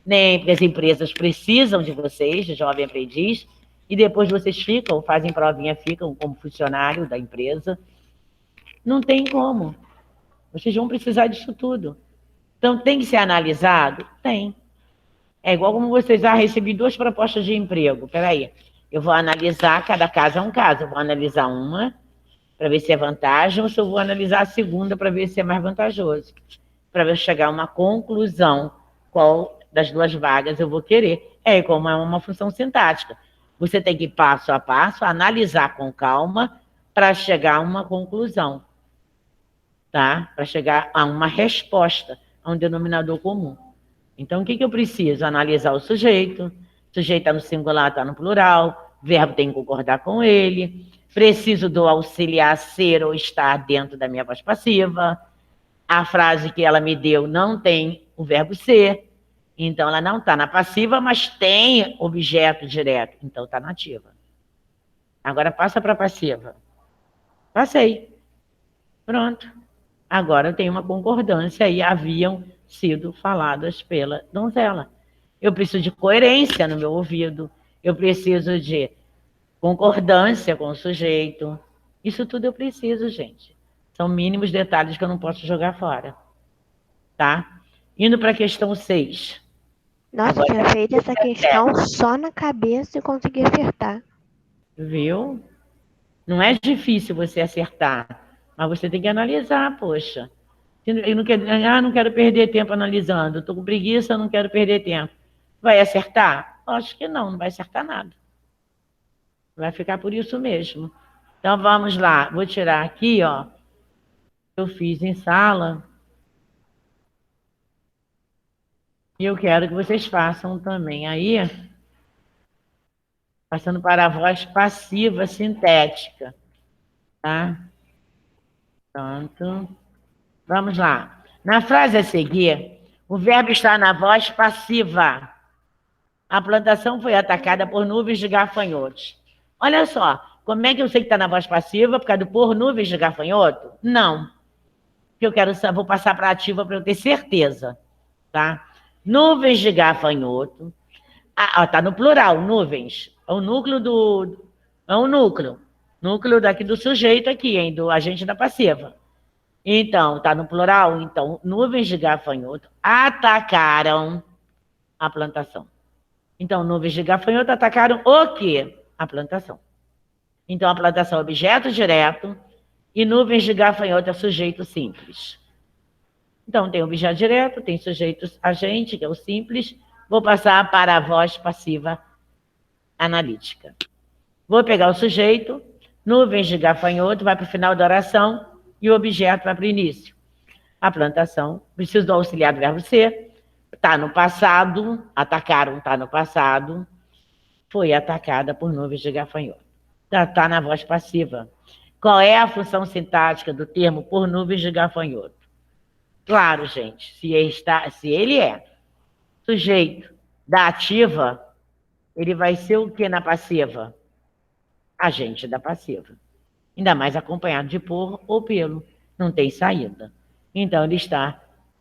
S1: nem porque as empresas precisam de vocês, de jovem aprendiz, e depois vocês ficam, fazem provinha, ficam como funcionário da empresa. Não tem como. Vocês vão precisar disso tudo. Então, tem que ser analisado? Tem. É igual como vocês, recebi 2 propostas de emprego. Peraí, eu vou analisar, cada caso é um caso. Eu vou analisar uma para ver se é vantagem, ou se eu vou analisar a segunda para ver se é mais vantajoso. Para ver chegar a uma conclusão, qual das 2 vagas eu vou querer. É como é uma função sintática. Você tem que ir passo a passo, analisar com calma, para chegar a uma conclusão. Tá? Para chegar a uma resposta, a um denominador comum. Então, o que eu preciso? Analisar o sujeito. O sujeito está no singular, está no plural. O verbo tem que concordar com ele. Preciso do auxiliar ser ou estar dentro da minha voz passiva. A frase que ela me deu não tem o verbo ser. Então, ela não está na passiva, mas tem objeto direto. Então, está na ativa. Agora, passa para a passiva. Passei. Pronto. Agora eu tenho uma concordância e haviam sido faladas pela donzela. Eu preciso de coerência no meu ouvido. Eu preciso de concordância com o sujeito. Isso tudo eu preciso, gente. São mínimos detalhes que eu não posso jogar fora. Tá? Indo para a questão 6.
S2: Nossa, eu tinha feito essa questão só na cabeça e consegui acertar.
S1: Viu? Não é difícil você acertar, mas você tem que analisar, poxa. Eu não quero, não quero perder tempo analisando. Estou com preguiça, não quero perder tempo. Vai acertar? Acho que não vai acertar nada. Vai ficar por isso mesmo. Então, vamos lá. Vou tirar aqui, ó. Eu fiz em sala. E eu quero que vocês façam também. Aí, passando para a voz passiva sintética. Tá? Pronto. Vamos lá. Na frase a seguir, o verbo está na voz passiva. A plantação foi atacada por nuvens de gafanhotos. Olha só, como é que eu sei que está na voz passiva? Por causa do por nuvens de gafanhoto? Não. Porque eu quero, vou passar para a ativa para eu ter certeza. Tá? Nuvens de gafanhoto. Tá no plural, nuvens. É o núcleo do... É o núcleo. Núcleo daqui do sujeito aqui, hein? Do agente da passiva. Então, tá no plural? Então, nuvens de gafanhoto atacaram a plantação. Então, nuvens de gafanhoto atacaram o quê? A plantação. Então, a plantação é objeto direto e nuvens de gafanhoto é sujeito simples. Então, tem objeto direto, tem sujeito agente, que é o simples. Vou passar para a voz passiva analítica. Vou pegar o sujeito, nuvens de gafanhoto, vai para o final da oração e o objeto vai para o início. A plantação, preciso do auxiliar do verbo ser. Está no passado, atacaram, está no passado, foi atacada por nuvens de gafanhoto. Está na voz passiva. Qual é a função sintática do termo por nuvens de gafanhoto? Claro, gente, se ele é sujeito da ativa, ele vai ser o que na passiva? Agente da passiva. Ainda mais acompanhado de por ou pelo. Não tem saída. Então, ele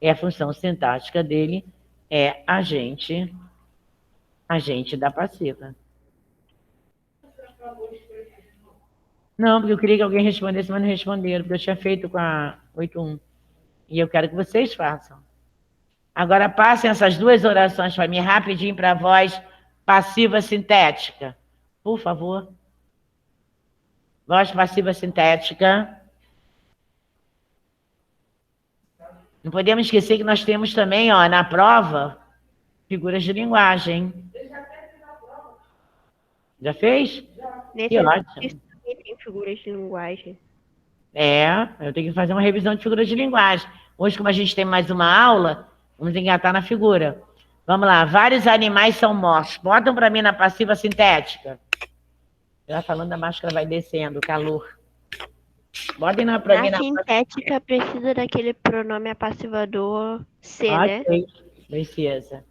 S1: a função sintática dele é agente da passiva. Não, porque eu queria que alguém respondesse, mas não responderam, porque eu tinha feito com a 8.1. E eu quero que vocês façam. Agora, passem essas duas orações para mim rapidinho para a voz passiva sintética. Por favor. Voz passiva sintética. Não podemos esquecer que nós temos também, ó, na prova, figuras de linguagem. Já fez?
S2: Nesse
S1: Que ótimo.
S2: também tem figuras de linguagem.
S1: Eu tenho que fazer uma revisão de figuras de linguagem. Hoje, como a gente tem mais uma aula, vamos engatar na figura. Vamos lá. Vários animais são mortos. Botam para mim na passiva sintética. Já falando, da máscara vai descendo, calor. Botem para mim
S2: Na sintética precisa daquele pronome apassivador ser, né?
S1: Precisa.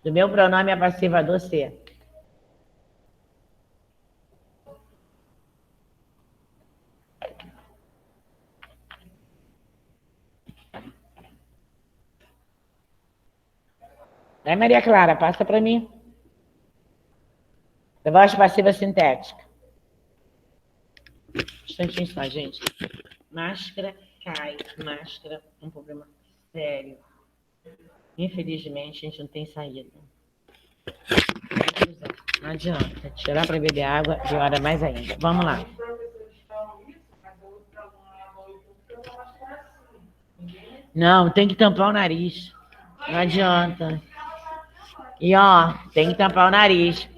S1: Do meu pronome apassivador ser. Vai, Maria Clara, passa para mim. Voz passiva sintética. Um instantinho só, gente. Máscara cai. Máscara é um problema sério. Infelizmente, a gente não tem saída. Não adianta. Tirar para beber água, piora mais ainda. Vamos lá. Não, tem que tampar o nariz. Não adianta. E, ó, tem que tampar o nariz.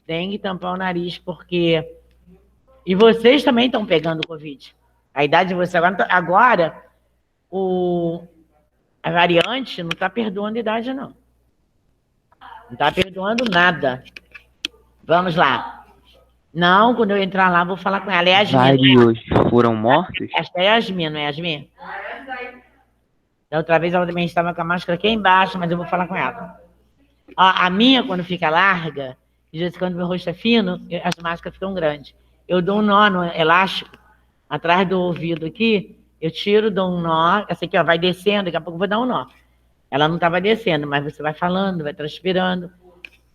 S1: Tem que tampar o nariz, porque... E vocês também estão pegando Covid. A idade de vocês agora a variante não está perdoando a idade, não. Não está perdoando nada. Vamos lá. Não, quando eu entrar lá, vou falar com ela. É Yasmin.
S3: Vários foram mortos?
S1: Essa é Yasmin, não é Yasmin? Da outra vez ela também estava com a máscara aqui embaixo, mas eu vou falar com ela. Ó, a minha, quando fica larga, de vez em quando meu rosto é fino, as máscaras ficam grandes. Eu dou um nó no elástico, atrás do ouvido aqui, eu tiro, dou um nó, essa aqui ó, vai descendo, daqui a pouco eu vou dar um nó. Ela não estava descendo, mas você vai falando, vai transpirando.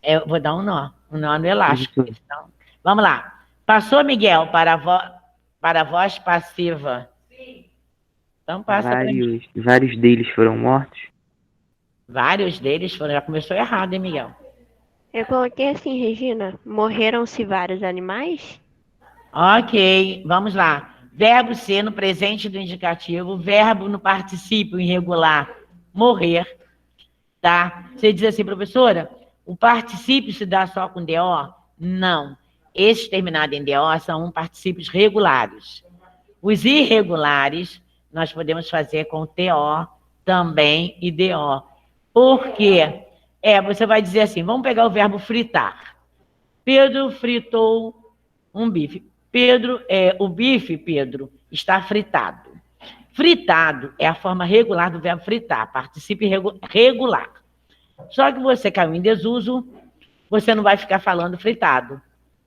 S1: Eu vou dar um nó no elástico. Então, vamos lá. Passou, Miguel, para a voz passiva. Sim. Então passa para mim.
S3: Vários deles foram mortos?
S1: Vários deles foram. Já começou errado, hein, Miguel?
S2: Eu coloquei assim, Regina, morreram-se vários animais?
S1: Ok, vamos lá. Verbo ser no presente do indicativo, verbo no particípio irregular, morrer, tá? Você diz assim, professora, o particípio se dá só com DO? Não. Esses terminados em DO são particípios regulares. Os irregulares, nós podemos fazer com TO também e DO. Por quê? Você vai dizer assim, vamos pegar o verbo fritar. Pedro fritou um bife. O bife, Pedro, está fritado. Fritado é a forma regular do verbo fritar, particípio regular. Só que você caiu em desuso, você não vai ficar falando fritado.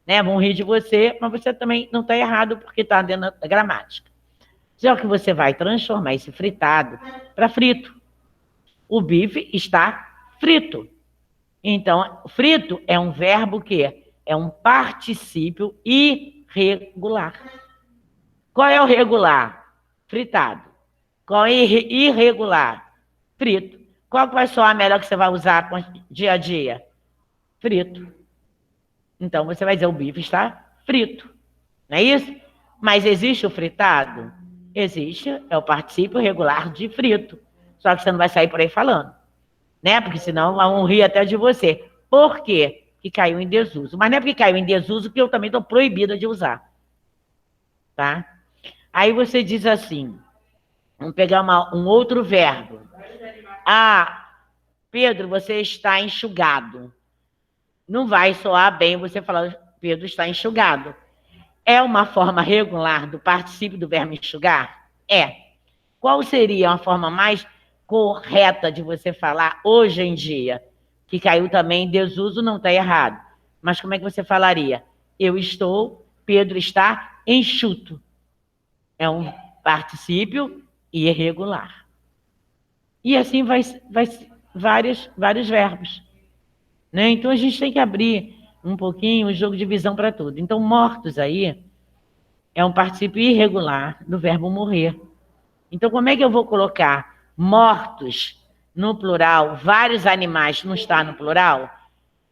S1: Né? Vão rir de você, mas você também não está errado, porque está dentro da gramática. Só que você vai transformar esse fritado para frito. O bife está frito. Então, frito é um verbo que é um particípio irregular. Qual é o regular? Fritado. Qual é irregular? Frito. Qual que vai soar melhor que você vai usar dia a dia? Frito. Então, você vai dizer o bife está frito. Não é isso? Mas existe o fritado? Existe. É o particípio regular de frito. Só que você não vai sair por aí falando. Né? Porque senão vão rir até de você. Por quê? Que caiu em desuso. Mas não é porque caiu em desuso que eu também estou proibida de usar. Tá? Aí você diz assim, vamos pegar um outro verbo. Pedro, você está enxugado. Não vai soar bem você falar, Pedro está enxugado. É uma forma regular do particípio do verbo enxugar? Qual seria uma forma mais correta de você falar hoje em dia? Que caiu também em desuso, não está errado. Mas como é que você falaria? Pedro está enxuto. É um particípio irregular. E assim vai vários verbos. Né? Então, a gente tem que abrir um pouquinho o jogo de visão para tudo. Então, mortos aí é um particípio irregular do verbo morrer. Então, como é que eu vou colocar mortos no plural, vários animais não está no plural?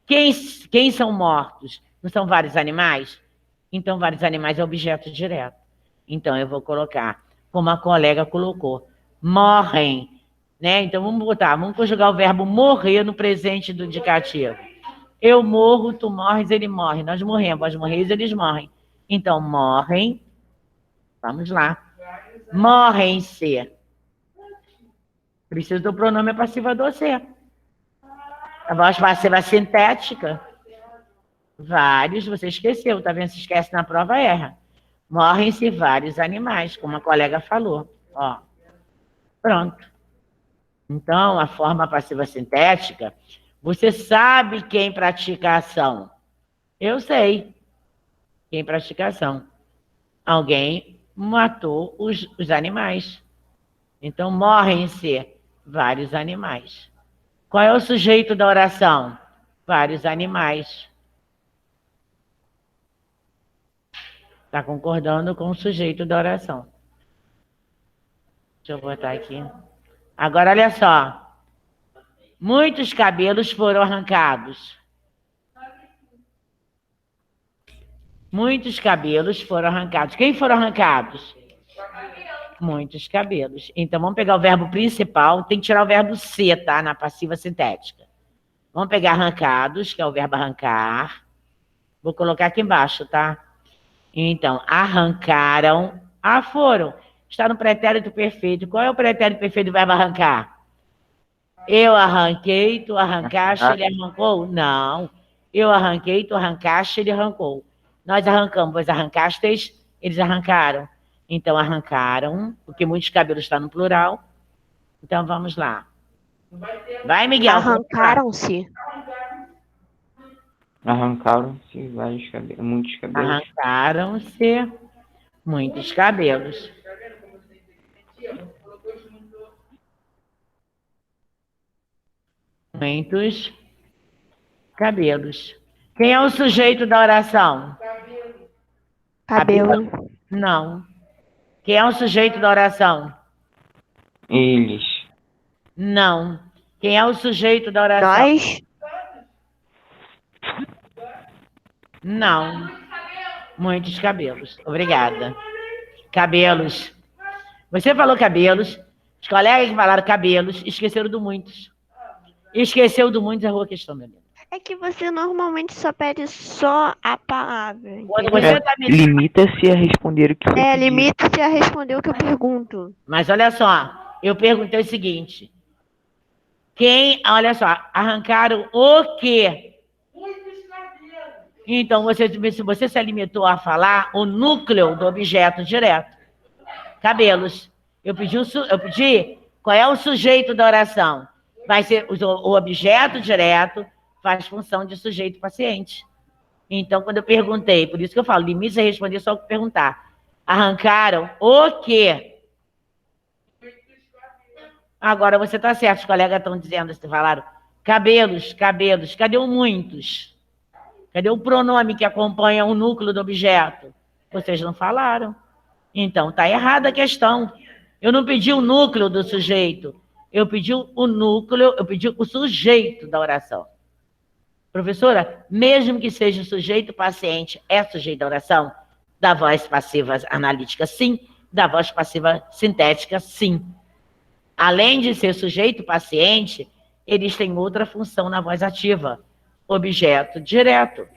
S1: Quem são mortos? Não são vários animais? Então, vários animais é objeto direto. Então, eu vou colocar, como a colega colocou, morrem. Né? Então, vamos conjugar o verbo morrer no presente do indicativo. Eu morro, tu morres, ele morre. Nós morremos, vós morreis, eles morrem. Então, morrem. Vamos lá. Morrem-se. Precisa do pronome passivador ser. A voz passiva sintética. Vários, você esqueceu, tá vendo? Se esquece na prova, erra. Morrem-se vários animais, como a colega falou. Ó. Pronto. Então, a forma passiva sintética, você sabe quem pratica a ação. Eu sei quem pratica a ação. Alguém matou os animais. Então, morrem-se vários animais. Qual é o sujeito da oração? Vários animais. Está concordando com o sujeito da oração. Deixa eu botar aqui. Agora, olha só. Muitos cabelos foram arrancados. Muitos cabelos foram arrancados. Quem foram arrancados? Muitos cabelos. Então, vamos pegar o verbo principal. Tem que tirar o verbo ser, tá? Na passiva sintética. Vamos pegar arrancados, que é o verbo arrancar. Vou colocar aqui embaixo, tá? Então, arrancaram. Foram. Está no pretérito perfeito. Qual é o pretérito perfeito do verbo arrancar? Eu arranquei, tu arrancaste, ele arrancou? Não. Eu arranquei, tu arrancaste, ele arrancou. Nós arrancamos, vós arrancastes, eles arrancaram. Então, arrancaram, porque muitos cabelos estão no plural. Então, vamos lá. Vai, Miguel.
S2: Arrancaram-se.
S3: Arrancaram-se vários cabelos, muitos cabelos.
S1: Arrancaram-se muitos cabelos. Muitos cabelos. Quem é o sujeito da oração?
S2: Cabelo.
S1: Não. Quem é o sujeito da oração?
S3: Eles.
S1: Não. Quem é o sujeito da oração?
S2: Nós.
S1: Não. Muitos cabelos. Obrigada. Cabelos. Você falou cabelos. Os colegas que falaram cabelos esqueceram do muitos. Esqueceu do muitos, errou a questão, meu amigo.
S2: É que você normalmente só pede só a palavra.
S1: Quando
S2: entendeu?
S1: você tá me...
S3: Limita-se a responder o que foi pedido.
S2: Limita-se a responder o que eu pergunto.
S1: Mas olha só, eu perguntei o seguinte. Olha só, arrancaram o quê? Então, se você se limitou a falar o núcleo do objeto direto. Cabelos. Eu pedi qual é o sujeito da oração. Vai ser o objeto direto, faz função de sujeito paciente. Então, quando eu perguntei, por isso que eu falo, limite a responder só o que perguntar. Arrancaram o quê? Agora você está certo, os colegas estão dizendo, falaram, cabelos, cabelos, cadê o muitos? Cadê o pronome que acompanha o núcleo do objeto? Vocês não falaram. Então, está errada a questão. Eu não pedi o núcleo do sujeito, eu pedi o núcleo, eu pedi o sujeito da oração. Professora, mesmo que seja o sujeito paciente, é sujeito da oração? Da voz passiva analítica, sim. Da voz passiva sintética, sim. Além de ser sujeito paciente, eles têm outra função na voz ativa, objeto direto.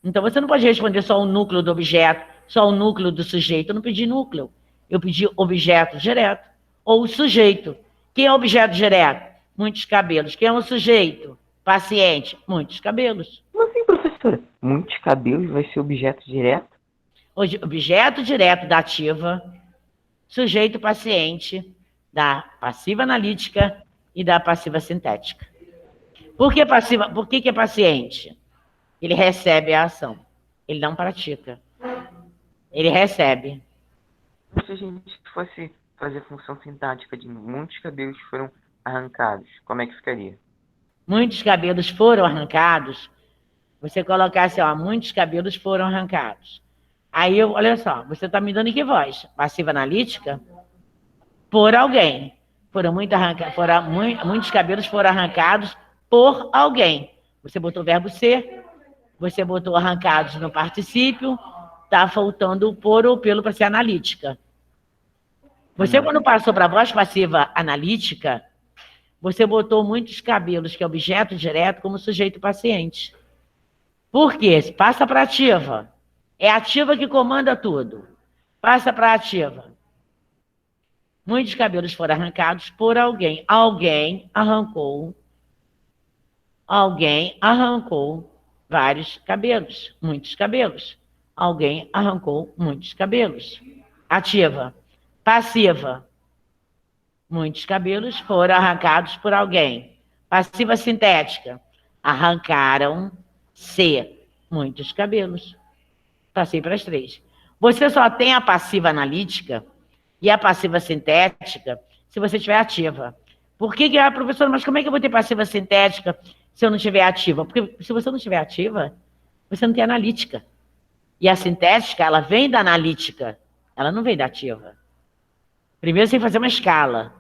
S1: Então, você não pode responder só o núcleo do objeto, só o núcleo do sujeito. Eu não pedi núcleo, eu pedi objeto direto. Ou o sujeito. Quem é o objeto direto? Muitos cabelos. Quem é o sujeito? Paciente. Muitos cabelos.
S3: Como assim, professora? Muitos cabelos vai ser objeto direto?
S1: Objeto direto da ativa, sujeito paciente, da passiva analítica e da passiva sintética. Por que passiva? Por que é paciente? Ele recebe a ação. Ele não pratica. Ele recebe.
S3: Se a gente fosse fazer função sintática de muitos cabelos foram arrancados, como é que ficaria?
S1: Muitos cabelos foram arrancados. Você colocasse, ó, muitos cabelos foram arrancados. Aí, olha só, você está me dando em que voz? Passiva analítica? Por alguém. Muitos cabelos foram arrancados por alguém. Você botou o verbo ser, você botou arrancados no particípio, está faltando o por ou pelo para ser analítica. Você, quando passou para a voz passiva analítica, você botou muitos cabelos, que é objeto direto, como sujeito paciente. Por quê? Passa para ativa. É a ativa que comanda tudo. Passa para ativa. Muitos cabelos foram arrancados por alguém. Alguém arrancou vários cabelos, muitos cabelos. Alguém arrancou muitos cabelos. Ativa. Passiva. Muitos cabelos foram arrancados por alguém. Passiva sintética. Arrancaram-se muitos cabelos. Passei para as 3. Você só tem a passiva analítica e a passiva sintética se você estiver ativa. Por que, professora, mas como é que eu vou ter passiva sintética se eu não estiver ativa? Porque se você não estiver ativa, você não tem analítica. E a sintética, ela vem da analítica, ela não vem da ativa. Primeiro você tem que fazer uma escala,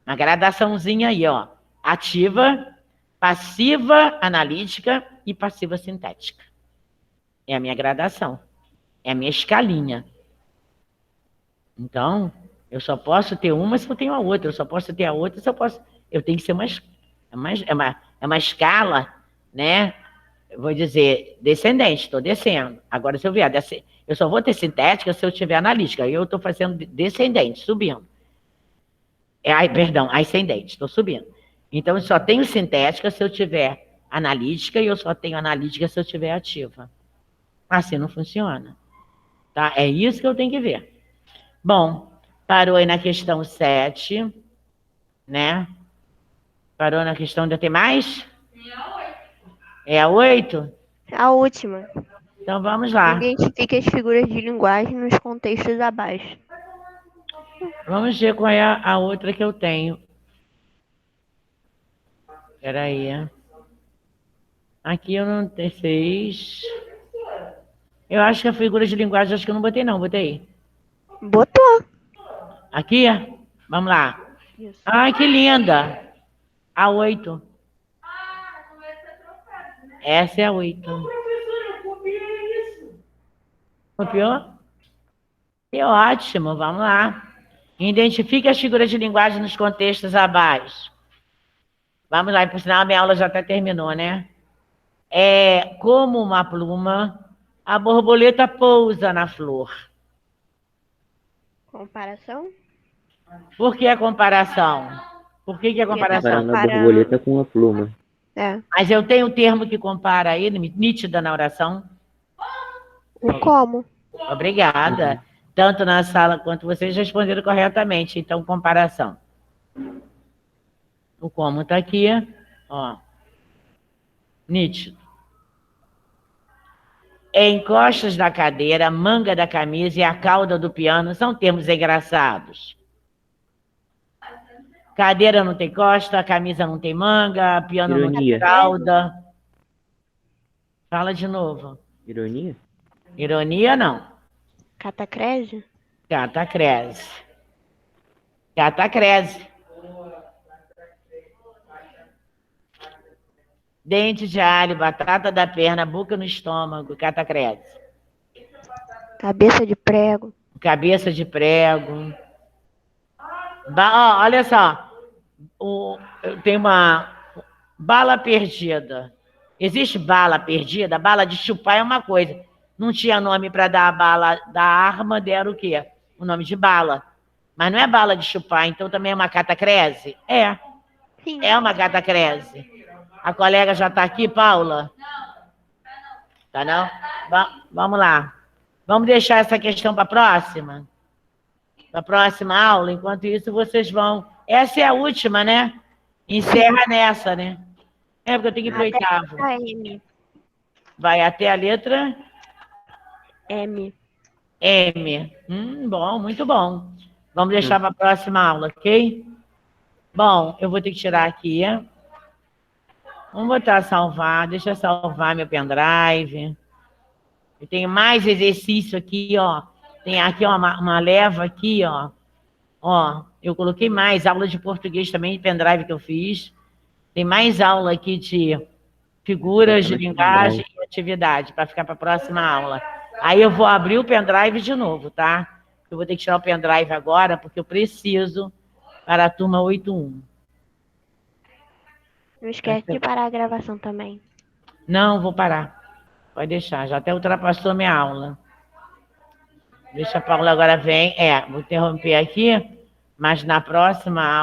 S1: uma gradaçãozinha aí, ó. Ativa, passiva analítica e passiva sintética. É a minha gradação, é a minha escalinha. Então, eu só posso ter uma se eu tenho a outra, eu só posso ter a outra se eu posso... Eu tenho que ser uma escala, né? Eu vou dizer, descendente, estou descendo. Agora, se eu vier, eu só vou ter sintética se eu tiver analítica. Aí eu estou fazendo descendente, subindo. Ascendente, estou subindo. Então, eu só tenho sintética se eu tiver analítica e eu só tenho analítica se eu tiver ativa. Assim não funciona. Tá? É isso que eu tenho que ver. Bom, parou aí na questão 7, né? Parou na questão de ter mais? É a 8?
S2: A última.
S1: Então vamos lá.
S2: Identifique as figuras de linguagem nos contextos abaixo.
S1: Vamos ver qual é a outra que eu tenho. Espera aí. Aqui eu não tenho 6. Eu acho que a figura de linguagem, acho que eu não botei não, botei.
S2: Botou.
S1: Aqui? Vamos lá.
S2: Isso.
S1: Ai, que linda. A 8. Essa é a 8. Copiou? Que ótimo, vamos lá. Identifique as figuras de linguagem nos contextos abaixo. Vamos lá, por sinal, a minha aula já até terminou, né? Como uma pluma, a borboleta pousa na flor.
S2: Comparação?
S1: Por que a comparação? Por que a comparação?
S3: Comparando a borboleta com a pluma.
S1: Mas eu tenho um termo que compara aí, nítida na oração.
S2: O como?
S1: Obrigada. Tanto na sala quanto vocês responderam corretamente. Então, comparação. O como está aqui, ó. Nítido. Encostas da cadeira, manga da camisa e a cauda do piano são termos engraçados. Cadeira não tem costa, a camisa não tem manga, piano não tem cauda. Fala de novo.
S3: Ironia?
S1: Ironia, não.
S2: Catacrese?
S1: Catacrese. Catacrese. Dente de alho, batata da perna, boca no estômago, catacrese.
S2: Cabeça de prego.
S1: Cabeça de prego. Olha só. Tem uma bala perdida. Existe bala perdida? Bala de chupar é uma coisa. Não tinha nome para dar a bala da arma, deram o quê? O nome de bala. Mas não é bala de chupar, então também é uma catacrese? É.
S2: Sim.
S1: É uma catacrese. A colega já está aqui, Paula? Tá não? Vamos lá. Vamos deixar essa questão para a próxima? Para a próxima aula? Enquanto isso, vocês vão... Essa é a última, né? Encerra nessa, né? Porque eu tenho que ir para o oitavo.
S2: A M.
S1: Vai até a letra?
S2: M.
S1: M. Bom, muito bom. Vamos deixar para a próxima aula, ok? Bom, eu vou ter que tirar aqui. Vamos botar salvar. Deixa eu salvar meu pendrive. Eu tenho mais exercício aqui, ó. Tem aqui ó, uma leva aqui, ó. Ó, eu coloquei mais aula de português também, pendrive que eu fiz. Tem mais aula aqui de figuras de linguagem e atividade, para ficar para a próxima aula. Aí eu vou abrir o pendrive de novo, tá? Eu vou ter que tirar o pendrive agora, porque eu preciso para a turma 8.1.
S2: Não esquece de parar a gravação também.
S1: Não, vou parar. Pode deixar, já até ultrapassou a minha aula. Deixa a Paula agora vem. Vou interromper aqui, mas na próxima aula...